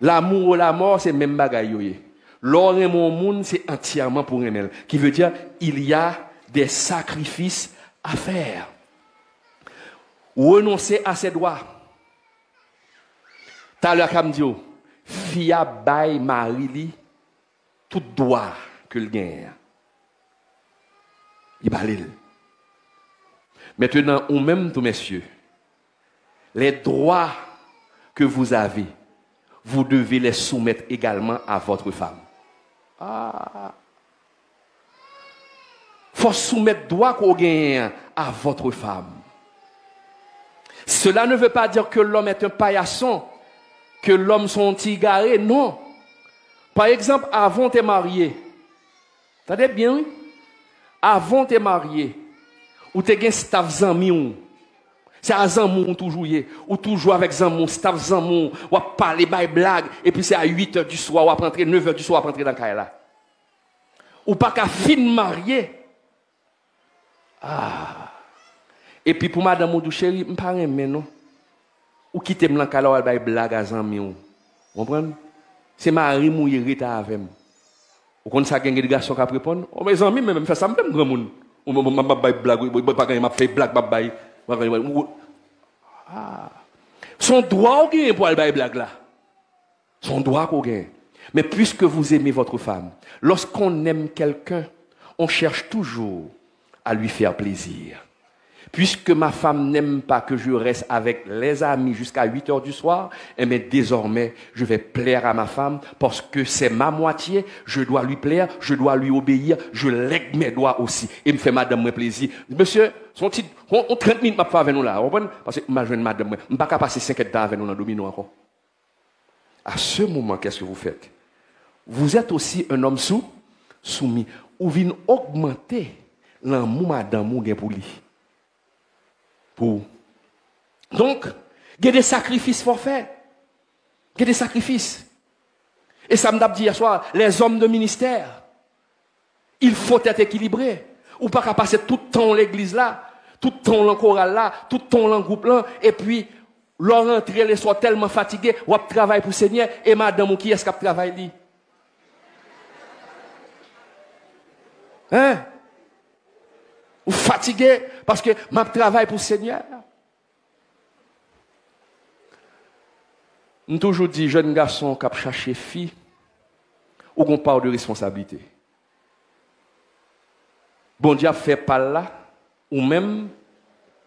Speaker 1: L'amour ou la mort, c'est même bagaille. L'or et mon monde, c'est entièrement pour elle. Qui veut dire, il y a des sacrifices à faire. Renoncer à ses droits. T'as l'heure comme dit, fia bay marili, tout droit que le gagne. Il balil. Maintenant, ou même tous messieurs, les droits que vous avez, vous devez les soumettre également à votre femme. Faut soumettre droit qu'on gagne à votre femme. Cela ne veut pas dire que l'homme est un paillasson, que l'homme sont tigarés, non. Par exemple, avant de te marier, t'as bien, oui? Avant de te marier, ou te gen staff zami, c'est à Zamou toujours ou toujours avec Zamou, staff Zamou, ou à parler by blague, et puis c'est à 8h du soir, ou à rentrer 9h du soir, ou à rentrer dans le cas là. Ou pas qu'à fin marier. Et puis pour madame ou chérie, je ne pas mais non. Ou quitter dans le cas là, ou by blague à Zamou. Vous comprenez? C'est Marie mourir reta avec moi. Ou quand ça gagne des garçons qui répondent, oh mes amis, même fait ça, même grand monde. Ou m'a blague, m'a fait blague, m'a son droit au gain pour aller blague là. Son droit au gain. Mais puisque vous aimez votre femme, lorsqu'on aime quelqu'un, on cherche toujours à lui faire plaisir. Puisque ma femme n'aime pas que je reste avec les amis jusqu'à 8h du soir, et mais désormais, je vais plaire à ma femme parce que c'est ma moitié, je dois lui plaire, je dois lui obéir, je lègue mes doigts aussi. Et me fait madame moi plaisir. Monsieur, son petit, on 30 minutes m'a pas avec nous là, parce que ma jeune madame, je ne pas passer 5 ans avec nous dans domino encore. À ce moment, qu'est-ce que vous faites? Vous êtes aussi un homme soumis, ou vient augmenter l'amour madame ou pour lui. Donc, il y a des sacrifices forfaits. Il y a des sacrifices. Et ça me dit hier soir, les hommes de ministère, il faut être équilibré. Ou pas qu'à passer tout le temps l'église là, tout le temps le chorale là, tout le temps le groupe là, et puis, leur entrée, les soient tellement fatigués, ou travailler pour le Seigneur, et madame, qui est-ce qui travaille lui? Hein? Ou fatigué parce que je travaille pour le Seigneur. Je toujours dit, jeune garçon qui a cherché fille, ou qu'on parle de responsabilité. Bon Dieu fait pas là, ou même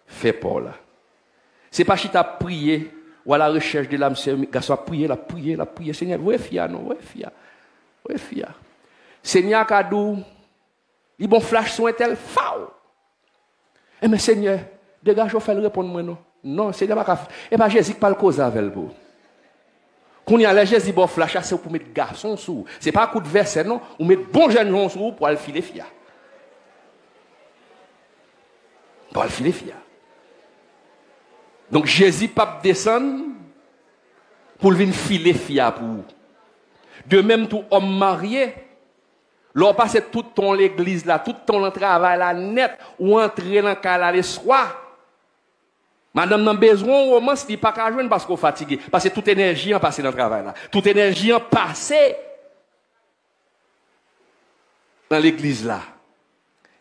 Speaker 1: fait pas là. C'est pas si tu as prié, ou à la recherche de l'âme, garçon a prié, la prié, Seigneur, ouais fia, non, ouais fia. Seigneur Kadou, il bon flash son tel, fao. Eh mais Seigneur, dégage, fait le répondre moi non. Non, Seigneur pas faire. Et pas Jésus qui parle cause avec vous. Quand il y a les Jésus bon flash, c'est pour mettre garçon sous. C'est pas un coup de verset non, ou mettre bon jeune gens sous pour aller filer fia. Pour aller filer fia. Donc Jésus pas descendre pour venir filer fia pour vous. De même tout homme marié, l'on passe tout ton l'église là, tout ton travail là net, ou entrer dans le cas là le soir. Madame n'a besoin au moment si pas qu'à joindre parce qu'on est fatigué. Parce que toute énergie en passé dans le travail là. Toute énergie en passé dans l'église là.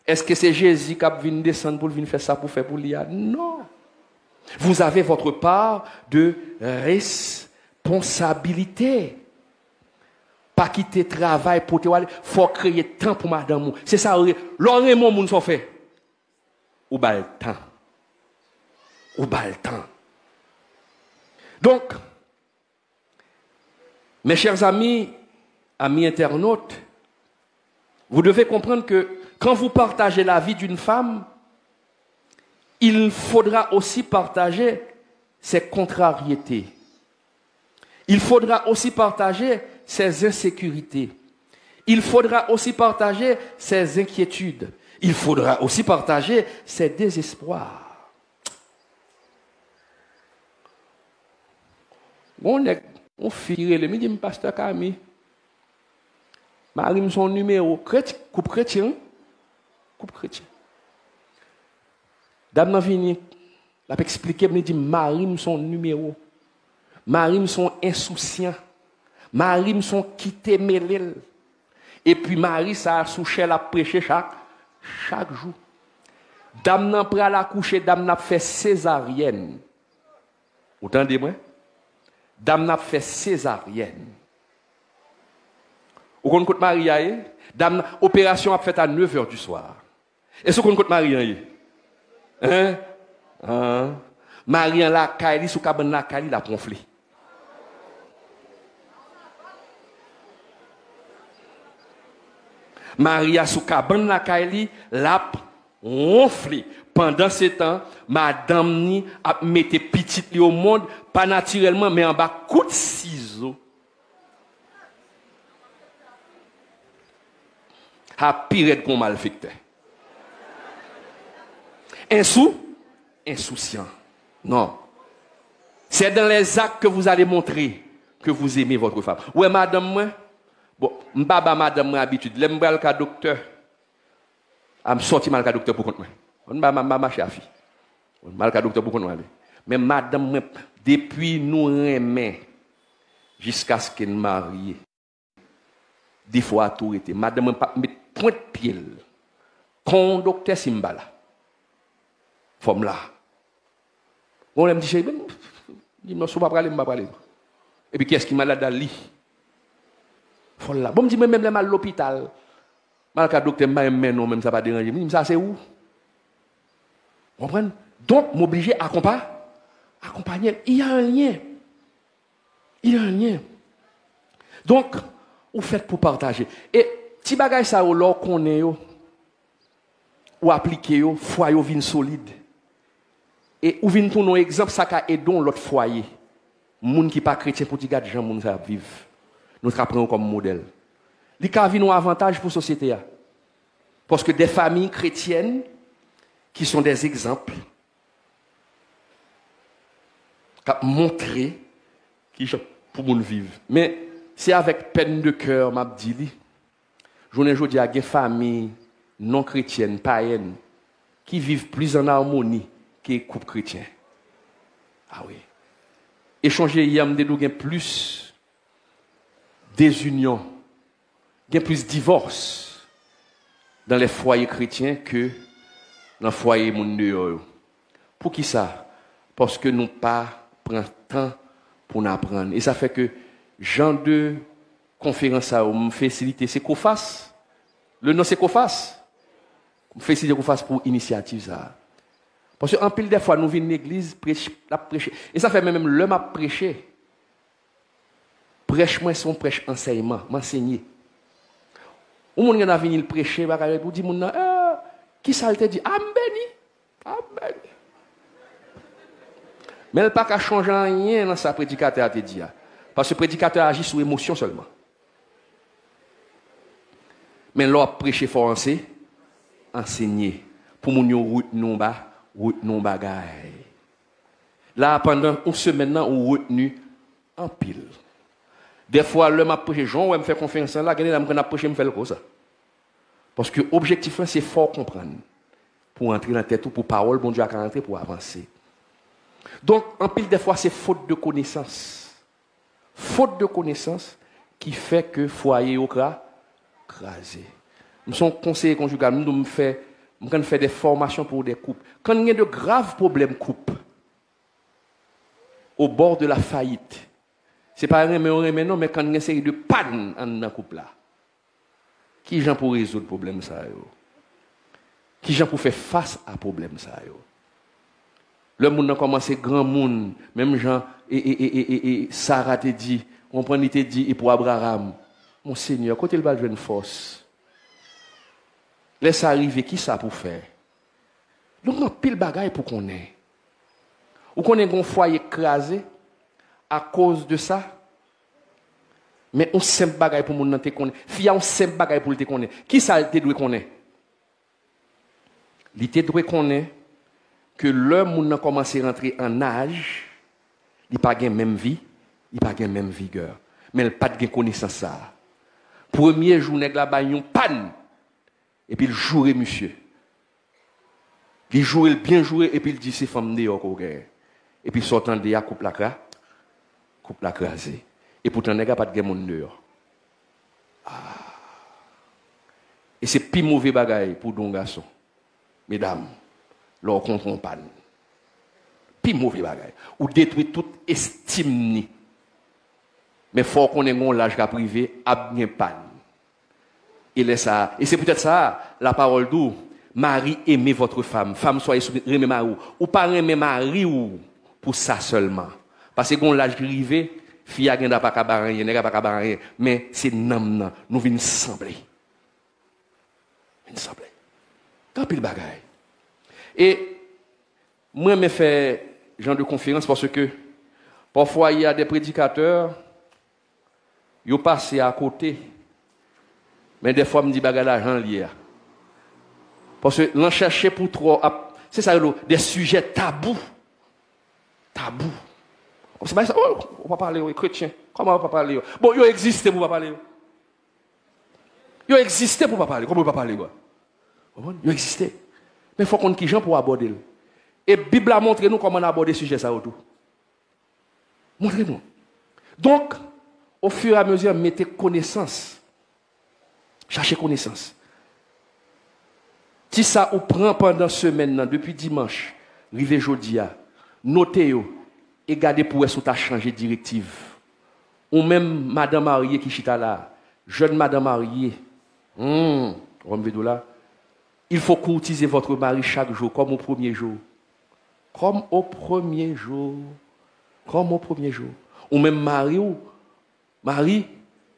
Speaker 1: Est-ce que c'est Jésus qui a venu descendre pour venir faire ça pour faire pour l'IA? Non. Vous avez votre part de responsabilité. Pas quitter travail pour te aller, faut créer temps pour madame. C'est ça, l'aurait mon monde fait. Ou bas le temps. Ou bas le temps. Donc, mes chers amis internautes, vous devez comprendre que quand vous partagez la vie d'une femme, il faudra aussi partager ses contrariétés. Il faudra aussi partager ses insécurités. Il faudra aussi partager ses inquiétudes. Il faudra aussi partager ses désespoirs. On file le midi, pasteur Camille. Marie, son numéro, coupe chrétien. Coupe chrétien. Dame m'a venu, l'a expliqué, me dit, Marie, son numéro. Marie, son insouciant. Marie, son quitté mêlé. Et puis Marie, ça a souché la prêcher chaque jour. Dame n'a pas la coucher, dame n'a fait césarienne. Autant de moi? Dame n'a fait césarienne. Vous connaissez Marie, dame, opération a fait à 9h du soir. Est-ce que vous connaissez Marie? Hein? Marie, la caille, sous cabane la caille, la conflit. Maria sous cabane la caille, la ronflé. Pendant ce temps, madame ni a mette petite li au monde, pas naturellement, mais en bas coup de ciseaux. A pire qu'on malfecté. Insouciant. Non. C'est dans les actes que vous allez montrer que vous aimez votre femme. Ouais, madame, moi. Bon, m'baba madame, moi, habitude. L'aime le cas docteur. A me sorti mal cas docteur pour compte moi. On ma chafi. Mal cas docteur pour compte moi. Mais madame, moi, depuis nous remet jusqu'à ce qu'elle marie. Des fois, tout était. Madame, moi, pas mettre point de pied. Quand docteur Simbala. Forme là. On me dit, je ne sais pas parler. Et puis, qu'est-ce qui m'a là lit? Bon, me dit, même à l'hôpital. Malgré le docteur m'a aimé, non, même ça va déranger. Mais ça, c'est où? Vous comprenez? Donc, m'obliger à accompagner. Il y a un lien. Il y a un lien. Donc, vous faites pour partager. Et, si bagay ça, ou l'or qu'on est, ou appliquer, foyer vin solide. Et ou vin pour nos exemples, ça ka aidon l'autre foyer. Moun qui pas chrétien pour dire gens moun ça vivre. Nous apprenons comme modèle. Li ka vin un avantage pour société. Parce que des familles chrétiennes qui sont des exemples qui montrent qui pour moun vivre. Mais c'est avec peine de cœur m'a dit je ne dis à des familles non chrétiennes, païennes, qui vivent plus en harmonie que les couples chrétiens. Ah oui. Échanger, il y a plus désunion, il y a plus divorce dans les foyers chrétiens que dans les foyers mondiaux. Pour qui ça? Parce que nous pas prendre temps pour nous apprendre. Et ça fait que genre de conférence à me faciliter, c'est qu'on fasse. Le nom c'est qu'on fasse. Faciliter qu'on fasse pour initiative ça. Parce qu'en pile des fois, nous venons à l'église, prêcher. Et ça fait même l'homme à prêcher. Prêche-moi son prêche enseignement, m'enseigner. Ou mon gars venu prêcher, pour dire mon qui ça te dit? Ah béni. Mais elle n'a pas qu'à changer rien dans sa prédicateur te dit. Parce que le prédicateur agit sous émotion seulement. Mais l'on prêcher français, enseigner. Pour mon route non bagay. Là, pendant une semaine, on retenu en pile. Des fois, l'homme a prêché, Jean, ouais, me fait confiance là, regardez, l'homme a prêché, me fait le ça. Parce que l'objectif, c'est fort comprendre. Pour entrer dans la tête ou pour parole, bon Dieu a rentrer pour avancer. Donc, en pile, des fois, c'est faute de connaissance. Faute de connaissance qui fait que foyer au crasé. Nous sommes conseillers conjugaux, nous faisons des formations pour des couples. Quand il y a de graves problèmes couple, au bord de la faillite, C'est pas remet non, mais quand il y a une série de pannes dans le couple là. Qui gens pour résoudre le problème ça yo? Qui gens pour faire face à problème ça yo? Le monde a commencé grand monde, même Jean et Sarah te dit, on prend te dit et pour Abraham, mon Seigneur, côté le va une force. Laisse arriver qui ça pour faire? Donc on a pile bagaille pour qu'on ait. Ou qu'on ait un foyer écrasé à cause de ça. Mais on simple bagaille pour moun te connaître. Fia on simple bagaille pour te connaître. Qui ça te doit connaître? Il te doit connaître que l'homme a commencé à rentrer en âge, il n'a pas la même vie, il n'a pas la même vigueur. Mais il n'a pas de connaissance ça. Premier jour, il a une panne. Et puis il jouait, monsieur. Il jouait, bien joué, et puis il dit c'est femme de et puis sortant de la coupe la crasée. Et pourtant, il n'y a pas de monde dehors. Et c'est plus mauvais bagaille pour un garçon. Mesdames, leur compte en panne. Plus mauvais bagaille. Ou détruit toute estime. Mais il faut qu'on ait un l'âge privé à bien panne. Et c'est peut-être ça, la parole d'où. Marie, aimez votre femme. Femme, soyez soumise, aimez Marie. Ou pas aimer Marie ou pour ça seulement. Parce que qu'on l'âge privé, fille a pas qu'à rien, n'est pas qu'à rien, mais c'est nam nous venons sembler. Venons sembler. Tant pis le bagaille. Et moi me fait genre de conférence parce que parfois il y a des prédicateurs ils passent à côté. Mais des fois me dit bagaille l'argent lié. Parce que l'on cherchait pour trop c'est ça des sujets tabous. Tabous. C'est pas ça, on va parler aux chrétiens. Comment on va parler? Bon, ils existent pour pas parler. Ils existent pour pas parler. Comment on va parler? Ils existent. Mais il faut qu'on ait qui gens pour aborder. Et la Bible a montré nous comment on aborde ce sujet ça autour. Montrez-nous. Donc, au fur et à mesure, mettez connaissance. Cherchez connaissance. Si ça vous prend pendant semaine, depuis dimanche, rive jeudi, notez-vous. Et gardez pour vous ta changer de directive. Ou même madame mariée qui chita là, jeune madame mariée, il faut courtiser votre mari chaque jour, comme au premier jour. Comme au premier jour. Comme au premier jour. Ou même Marie,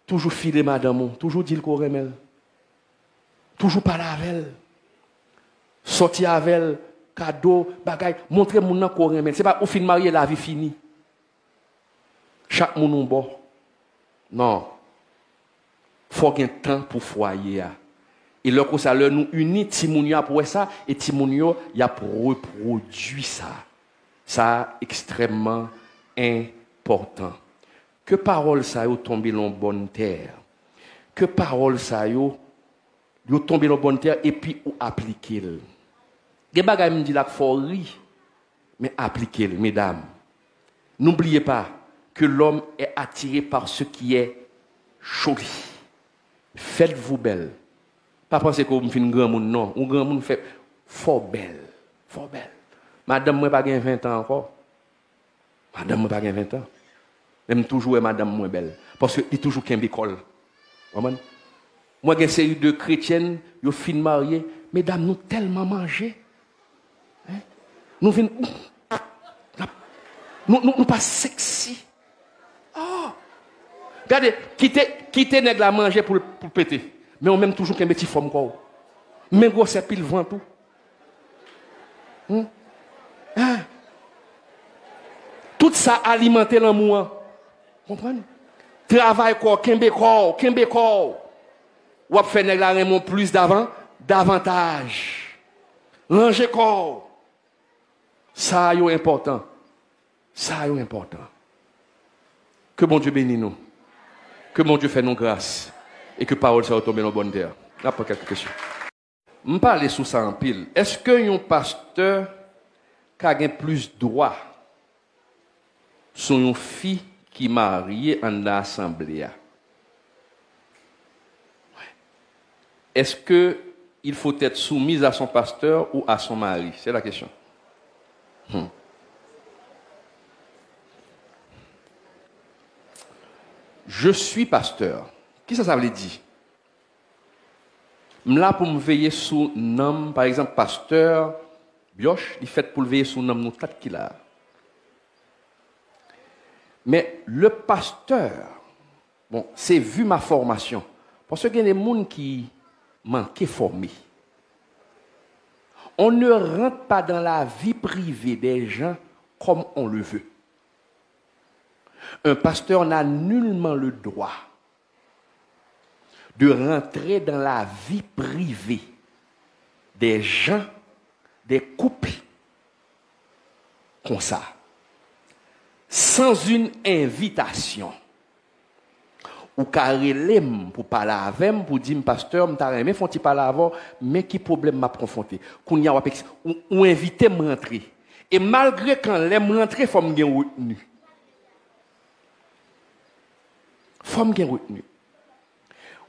Speaker 1: toujours filer madame, toujours dire qu'on remet. Toujours parler avec elle. Sortir avec elle. Cadeau, bagaille, montrer mon nom qu'on remet. C'est pas au fin de marier la vie finie. Chaque monde bon. Non. Faut qu'il y ait un temps pour foyer. Et là, ça nous unit, Timounio pour ça, et Timounio, il a reproduit ça. Ça, extrêmement important. Que parole ça y tombe dans bonne terre. Que parole ça y tombe dans bonne terre et puis ou appliquer. Des bagages me dit là qu'il faut rire, mais appliquez-le, mesdames. N'oubliez pas que l'homme est attiré par ce qui est joli. Faites-vous belle. Pas penser que vous faites un grand monde, non. Un grand monde fait fort belle. Fort belle. Madame, moi, pas 20 ans encore. Madame, moi, pas 20 ans. Même toujours, madame, moi, belle. Parce qu'il est toujours qu'un bécole. Moi, j'ai une série de chrétiennes, ils sont mariées. Mesdames, nous tellement mangé. Nous venons. Nous pas sexy. Oh! Regardez, quittez nèg la manger pour péter. Mais on même toujours qu'un petit forme quoi. Mais gros c'est pile vent tout. Tout ça alimenter l'amour. Comprenez? Travail quoi, kembe corps. Ou faire nèg la remon plus davantage. Ranger corps. Ça est important. Ça est important. Que bon Dieu bénisse nous. Que mon Dieu fait nous grâce. Et que parole soit tombée dans la bonne terre. Là, pour quelques questions. Je vais parler sous ça en pile. Est-ce qu'un pasteur qui a plus de droit sur une fille qui est mariée en l'assemblée? Est-ce qu'il faut être soumis à son pasteur ou à son mari? C'est la question. Je suis pasteur. Qu'est-ce que ça veut dire? Là pour me veiller sous nom, par exemple, pasteur, Bioche, il fait pour le veiller sous nom, nous, quatre qu'il a. Mais le pasteur, bon, c'est vu ma formation. Parce qu'il y a des gens qui manquent formés. On ne rentre pas dans la vie privée des gens comme on le veut. Un pasteur n'a nullement le droit de rentrer dans la vie privée des gens, des couples, comme ça, sans une invitation. Ou carré pour parler avec moi, pour dire, pasteur, je t'ai aimé, faut-il parler avant, mais qui problème m'a confronté? Ou invité me rentrer. Et malgré quand l'aime rentrer, il faut me gagner retenu. Faut me gagner retenu.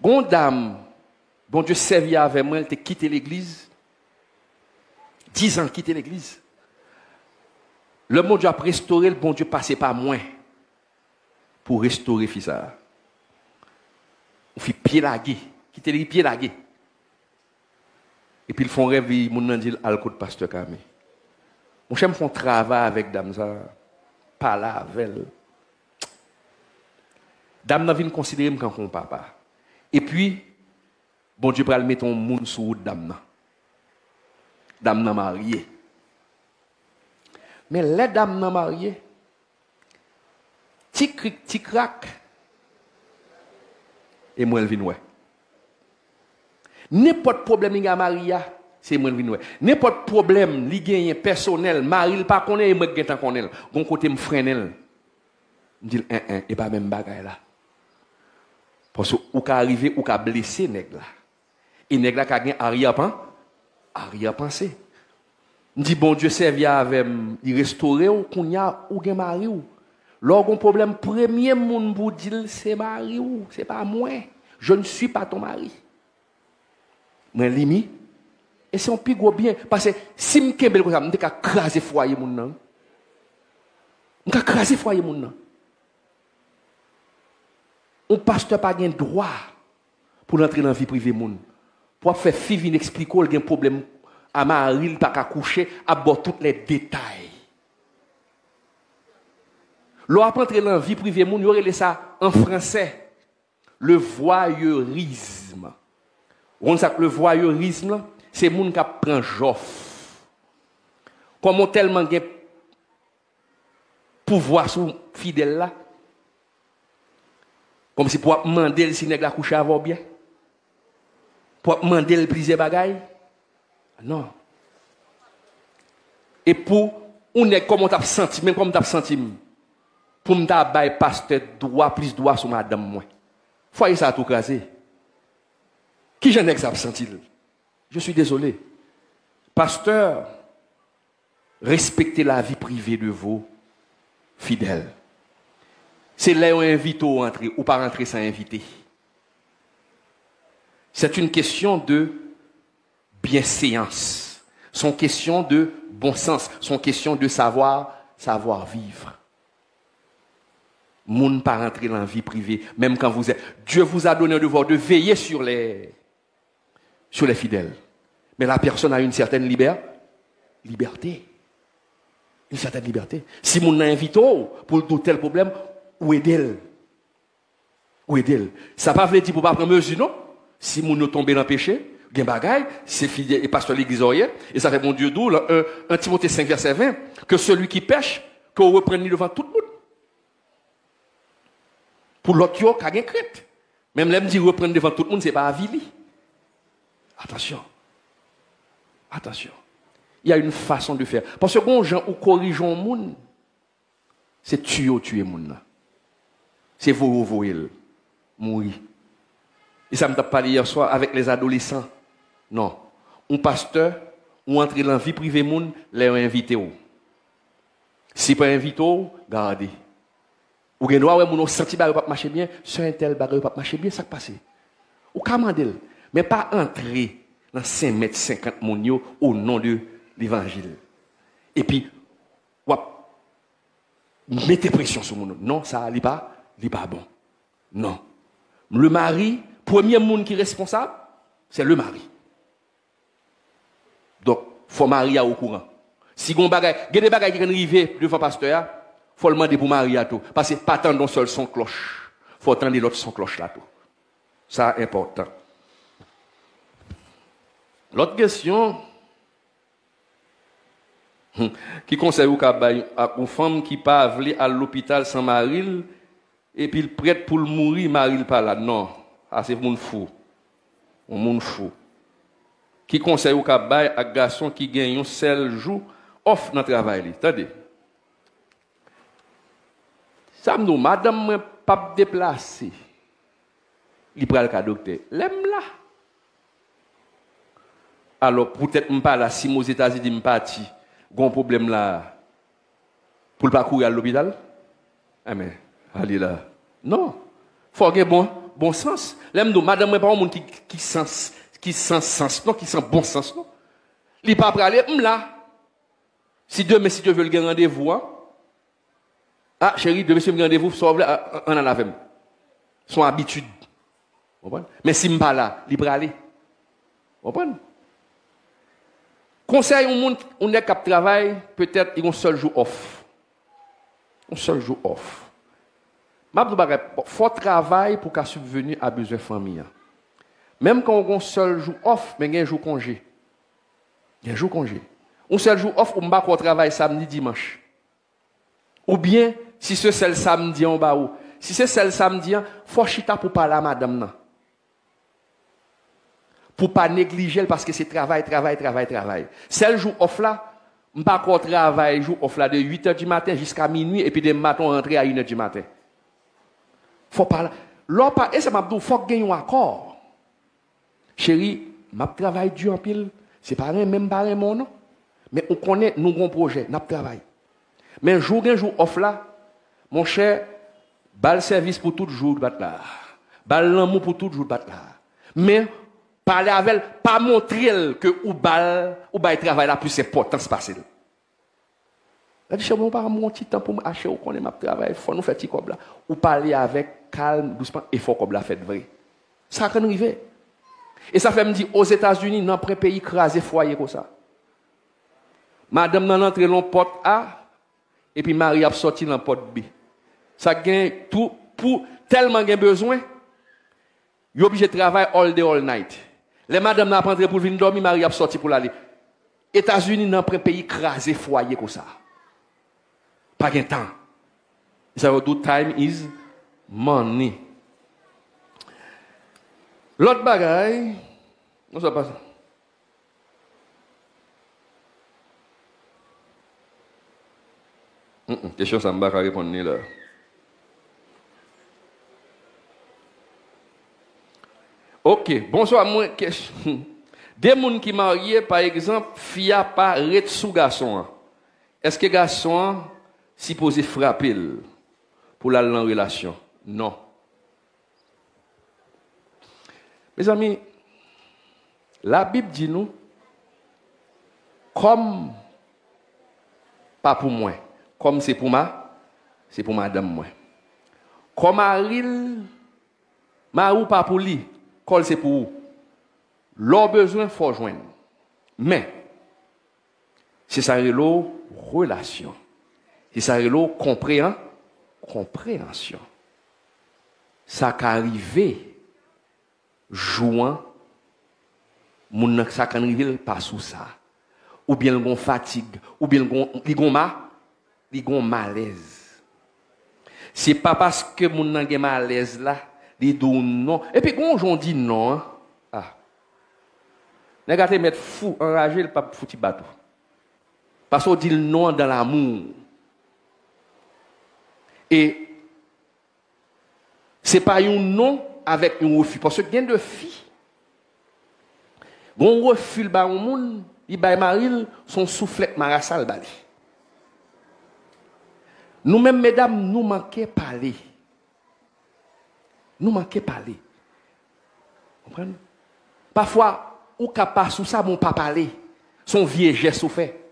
Speaker 1: Gondam, bon Dieu servi avec moi, elle t'a quitté l'église. 10 ans quitté l'église. Le bon Dieu a restauré, le bon Dieu passé par moi pour restaurer Fisa. On fait pied lagué, quitter les pieds lagués. Et puis ils font rêve, ils m'ont dit à l'écoute pasteur Camé. Mon chien me font travail avec dame ça, pas là avec elle. Dame n'a vient considérer comme mon papa. Et puis bon Dieu va mettre un monde sous dame n'a. Dame n'a marié. Mais les dames n'a marié. Tic crac. Et moi, elle vient ouais. N'importe problème, il y a Maria, c'est moi, elle vient ouais. N'importe problème, il y a personnel, Marie, il pas connaît, et moi, je ne connais pas. Bon côté, je freine elle. Je dis, et pas même bagaille là. Parce que, ou qu'à arriver, ou qu'à blesser, nèg là. Et nèg là, qu'à gagner, arrière-pensée. Je dis, bon Dieu, servi avec, il restaure, ou qu'on y a, ou gen mari ou. Lorsqu'on a un problème, premier monde pour dire c'est mari ou c'est pas moi. Je ne suis pas ton mari. Mais limi et c'est un plus gros bien parce que si me kembel comme ça, me ka craser foyer moun nan. Me ka craser foyer moun nan. Un pasteur pas gain droit pour entrer dans la vie privée moun. Pour faire fi expliquer qu'il y a un problème à mari, il pas ka coucher, à bord tous les détails. Lorsqu'on entre dans la vie privée, il y aurait ça en français. Le voyeurisme. Le voyeurisme, c'est les gens qui prennent joff. Comme on tellement de pouvoir sur fidèle là. Comme si pour demander si nèg la couche avant bien. Pour demander le plaisir bagaille. Non. Et pour on est comme on t'a senti, même comme on t'a senti. Pour me faire pasteur droit, plus droit sur madame moi. Faut ça tout crasé. Qui j'en ai senti? Je suis désolé. Pasteur, respectez la vie privée de vos fidèles. C'est là où on invite à entrer, ou pas rentrer sans inviter. C'est une question de bienséance. C'est une question de bon sens. C'est une question de savoir vivre. Moun pas rentrer dans la vie privée, même quand vous êtes. Dieu vous a donné le devoir de veiller sur les fidèles. Mais la personne a une certaine liberté. Une certaine liberté. Si moun n'a invité pour tout tel problème, où est-elle? Où est-elle? Ça ne veut pas dire pour pas prendre mesure, non? Si moun ne tombe dans le péché, gen bagay, c'est fidèle et pasteur l'église et ça fait mon Dieu d'où, 1 Timothée 5, verset 20, que celui qui pêche, qu'on reprenne devant tout le monde. Pour l'autre, il y a une crainte. Même là, me dit reprendre devant tout le monde, ce n'est pas avili. Attention. Attention. Il y a une façon de faire. Parce que quand gens ou corrigeons le monde, c'est tuer le monde. C'est voyer, mourir. Et ça me t'a parlé hier soir avec les adolescents. Non. Un pasteur, ou entrer dans la vie privée monde, les invité. Si pas invité, gardez. Ou gen droit ouais mon senti bagay pas marcher bien, sur un tel bagay pas marcher bien, ça passe. Ou commandel, mais pas entrer dans 5 mètres 50 moun yo au nom de l'évangile. Et puis ou mettez pression sur mon. Non, ça n'est pas bon. Non. Le mari, premier monde qui est responsable, c'est le mari. Donc, il faut marier au courant. Si il y a des bagages qui arrivent devant le pasteur, il faut le demander pour marier à tout. Parce que pas tant d'un seul son cloche. Il faut attendre l'autre son cloche là tout. Ça, c'est important. L'autre question, qui conseille à une femme qui pas aller à l'hôpital sans mari, et puis il prête pour le mourir, mari pas là. Non, c'est un fou. Un monde fou. Qui conseille au cabay à garçon qui gagne un seul jour off dans le travail. Attendez. Ça me dit, madame, ne pas déplacer. Il prend le cas docteur. L'aime là. Alors, peut-être que pas là, si aux États-Unis, je parti, un problème là, pour ne pas courir à l'hôpital. Ah, mais, allez là. Non. Il faut avoir bon sens. L'aime dit, madame, n'est pas un monde qui sens sens, non, qui sent bon sens, non. Il n'est pas prêt à aller, là. Si demain, si tu veux le rendez-vous, hein? Ah, chérie, demain, si tu veux le rendez-vous, sauve là, on en a même. Son habitude. Mais si je ne suis pas là, il est prêt à aller. Vous comprenez? Conseil au monde, on est cap travail, peut-être, il y a un seul jour off. Un seul jour off. Il faut travailler pour qu'à subvenir à besoin de famille. Même quand on a un seul jour off, mais il y a un jour congé. Il y a un jour congé. Un seul jour off, on ne va pas travailler samedi, dimanche. Ou bien, si c'est le samedi, on va où? Si c'est le samedi, il faut chita pour parler à madame. Pour ne pas négliger parce que c'est travail. C'est le jour off là, on ne va pas travailler jour off là de 8h du matin jusqu'à minuit et puis de matin on rentre à 1h du matin. Faut pas là. Et ça m'a dit, faut gagner un accord. Chérie, m'a travail dur en pile, c'est pas même pas mon non. Mais on connaît nos grands projets, n'a travail. Mais un jour off là, mon cher, bal service pour tout jour battre là. Bal l'amour pour tout jour battre là. Mais parler avec elle, pas montrer que ou bal travail là plus important se passer. Elle dit chez moi pas mon petit temps pour acheter ou connaît m'a travail, faut nous faire petit comme là. Ou parler avec calme, doucement et faut comme la fait vrai. Ça quand arriver. Et ça fait me dire, aux États-Unis, dans un pays écrasé, foyer comme ça. Madame nan entre dans porte A, et puis Marie a sorti dans porte B. Ça gagne tout, pour tellement gain besoin, il est obligé de travailler all day, all night. Les madame n'a pas entré pour venir dormir, Marie a sorti pour l'aller. États-Unis, dans un pays écrasé, foyer comme ça. Pas de temps. Ça veut dire, time is money. L'autre bagaille, on ne pas. Question, ça ne va pas répondre là. Ok, bonsoir, moi, question. Des gens qui marient, par exemple, fille a pas ret sous garçon. Est-ce que garçon supposé frapper pour la relation? Non. Mes amis, la Bible dit nous, comme, pas pour moi, comme c'est pour madame moi. Comme Aril, ou pas pour lui, comme c'est pour vous. Leur besoin, faut joindre. Mais, c'est ça la relation. C'est ça la compréhension. Ça qu'arrive jouant, ça qu'arrive pas sous ça. Ou bien le gon fatigue, ou bien le gon malaise. C'est pas parce que mon nan gen malaise là, li dou non. Et puis quand on dit non, hein? Ah. Nèg mettre fou, enragé, le pas fouti bateau. Parce qu'on dit non dans l'amour. Et c'est pas un non avec un refus. Parce que il y a de filles. Gon refus ba un monde, il bay maril son soufflet marasal bali. Nous-mêmes, mesdames, nous manquons parler. Nous manquons parler. Vous comprenez? Parfois, ou capable sous ça, mon pas parler. Son vieux geste ou fait.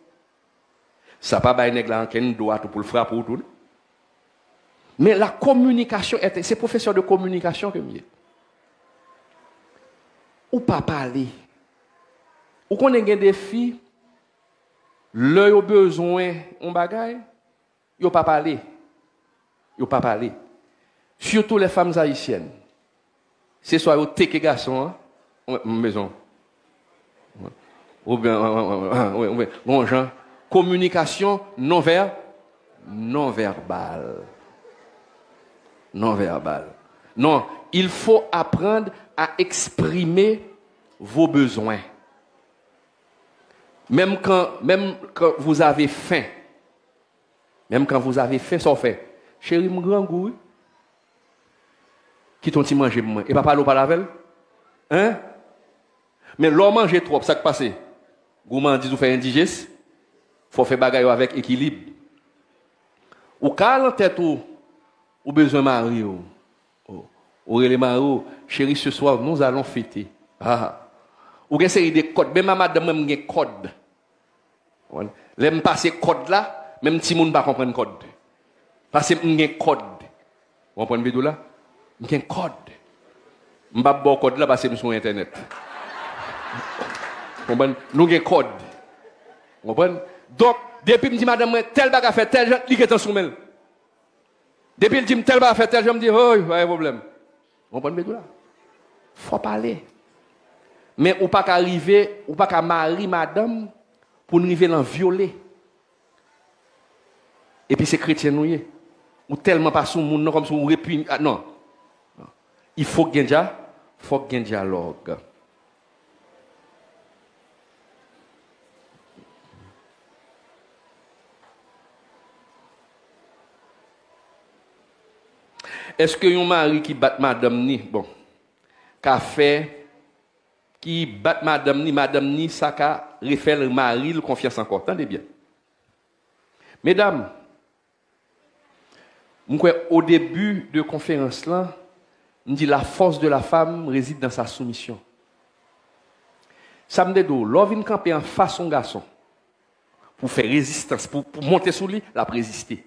Speaker 1: Ça pas bail nèg la en ken droit pour le frapper ou tout. Mais la communication, c'est professeur de communication que je ou pas parler. Ou qu'on ait des filles, l'œil au besoin, on bagaille, yo pas parler. Yo pas parler. Surtout les femmes haïtiennes. C'est soit au teke garçon, hein, maison. Ou bien, bon genre, communication non verbale. Non verbal. Non, il faut apprendre à exprimer vos besoins. Même quand vous avez faim. Même quand vous avez faim, ça fait. Chérie, mon grand goût. Qui t'ont-ils mangé moi? Et papa l'eau pas la veille? Hein? Mais l'homme mange trop, ça qui passe. Gourmand dit, vous faites indigeste. Faut faire bagaille avec équilibre. Ou calme tête ou besoin mari ou les mari, chérie, ce soir nous allons fêter. Ou une série de codes, même madame même un code. L'aime passer code là, même si moun pas comprendre code. Parce que un code. Vous comprenez bien là? Un code. M'pa bon code là parce que nous sur internet. Vous comprenez? Nous un code. Vous comprenez? Donc depuis me dit madame tel baga fait tel gens li est en soumel. Depuis il dit tel baga fait tel gens me dit oh, pas de problème. Vous comprenez bien là? Faut parler. Mais ou pas qu'arriver, ou pas qu'à marier madame pour nous arriver dans violer. Et puis c'est chrétien nous ou tellement pas sous monde comme ça ou répugne non. Il faut qu'il y ait un dialogue. Est-ce que un mari qui bat madame ni bon café qui bat madame ni ça ka refait le mari le confiance encore attendez bien. Mesdames, au début de conférence là, on dit la force de la femme réside dans sa soumission. Ça me dit l'homme vient camper en face son garçon pour faire résistance, pour monter sur lui, la résister.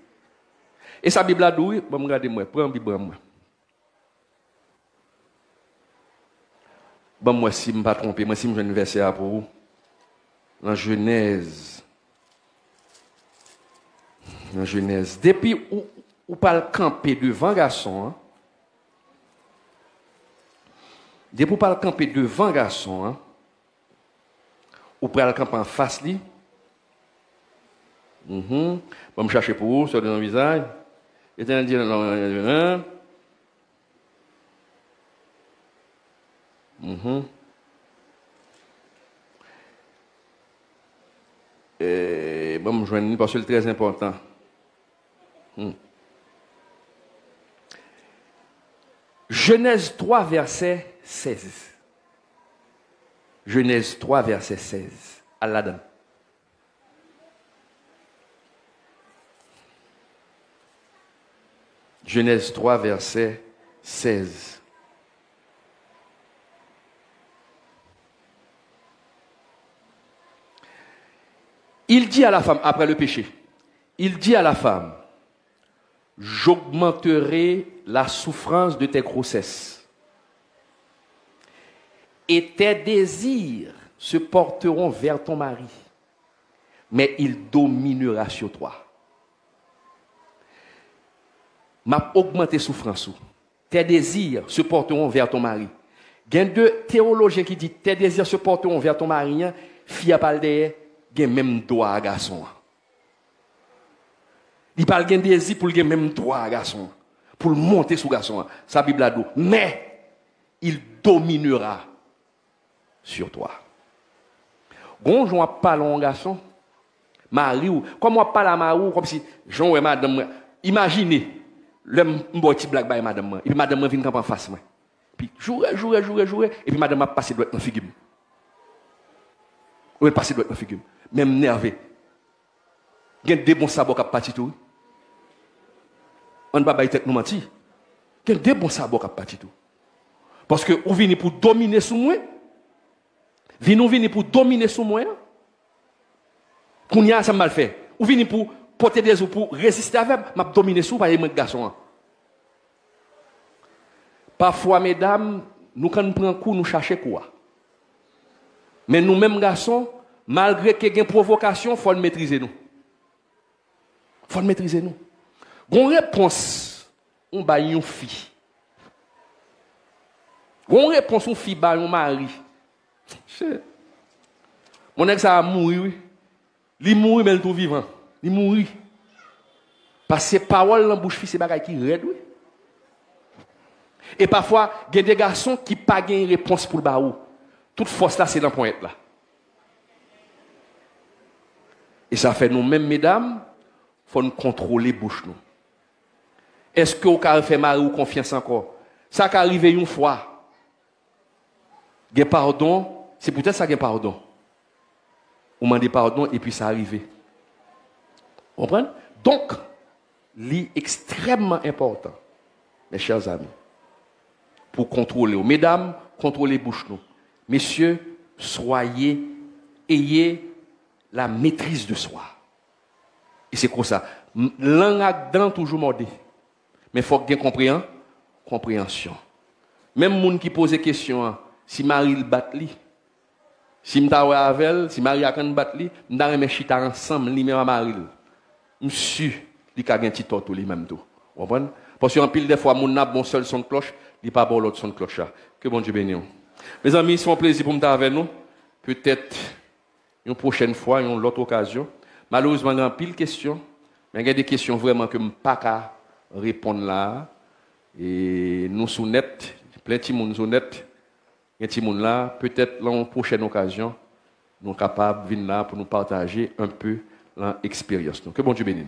Speaker 1: Et sa Bible a dit, bon, regardez moi, prends la Bible moi. Bon, moi, si je ne me pas trompé, moi, si je me verset pour vous, dans Genèse. Dans Genèse. Depuis où parle camper devant garçon, hein? Depuis où parle camper devant garçon, hein? Ou parle camper en face lui. Bon, me chercher pour vous, sur le visage. Et tu dit non. Et bon, je vais parce que c'est très important. Genèse 3, verset 16. Genèse 3, verset 16. Allah. Genèse 3, verset 16. Il dit à la femme, après le péché, il dit à la femme, j'augmenterai la souffrance de tes grossesses et tes désirs se porteront vers ton mari, mais il dominera sur toi. M'a augmenté souffrance. Tes désirs se porteront vers ton mari. Il y a deux théologiens qui disent tes désirs se porteront vers ton mari, fille à parler, il y a même droit à garçon. Il parle d'un désir pour le même droit à garçon, pour monter sur garçon. Sa Bible a dit, mais il dominera sur toi. Gonjon a parlé à un garçon, mari ou comme moi parle à Marou comme si Jean et madame imaginez le petit black by madame et puis madame vient en face moi. Puis jouer et puis madame a passé droit dans figure. Ou passer droit dans figure. Même nerveux. Il y a des bons sabots qui parti tout. On ne va pas tête nous mentir. Il y a des bons sabots qui parti tout. Parce que vous venez pour dominer sur moi. Vous venez pour dominer sur moi. Qu'on y a ça mal fait. Vous venez pour porter des ou pour résister avec m'a dominer sur par les garçons. Parfois, mesdames, nous, quand nous prenons coup, nous cherchons quoi? Mais nous-mêmes, garçons, malgré qu'il y ait une provocation, il faut le maîtriser nous. Il faut le maîtriser nous. Une réponse, on bat une fille. Une réponse, on fille bat un mari. Mon ex a mouru, oui. Il mourut, mais il est tout vivant. Il mourut. Parce que parole dans la bouche fille, c'est bagaille qui raide, oui. Et parfois, il y a des garçons qui n'ont pas de réponse pour le baou. Toute force là, c'est dans le point là. Et ça fait nous-mêmes, mesdames, il faut nous contrôler la bouche. Est-ce que vous avez fait mari ou confiance encore? Ça qui arrive une fois. Il y a pardon, c'est peut-être ça qu'il y a pardon. On demande pardon et puis ça arrive. Vous comprenez? Donc, c'est extrêmement important, mes chers amis, pour contrôler. Mesdames, contrôlez bouche nous. Messieurs, ayez la maîtrise de soi. Et c'est comme ça. L'un a dedans toujours mordé. Mais il faut bien comprendre, compréhension. Même les gens qui posent des questions, si Marie le bat li, si m'ta avec si Marie a kan bat li, m'ta remet chita ensemble li même Marie. Monsieur, li ka gen ti torto li même tout. Vous comprenez? Parce qu'en pile des fois mon n'a bon seul son de cloche, li pas bon l'autre son de cloche. Que bon Dieu bénisse. Mes amis, c'est un plaisir pour m'ta avec nous. Peut-être une prochaine fois, une autre occasion. Malheureusement, il y a pile de questions, mais il y a des questions vraiment que je ne peux pas répondre là. Et nous sommes net, plein de monde honnête. Il y a des gens là, peut-être dans une prochaine occasion, nous sommes capables de venir là pour nous partager un peu l'expérience. Que bon Dieu bénisse.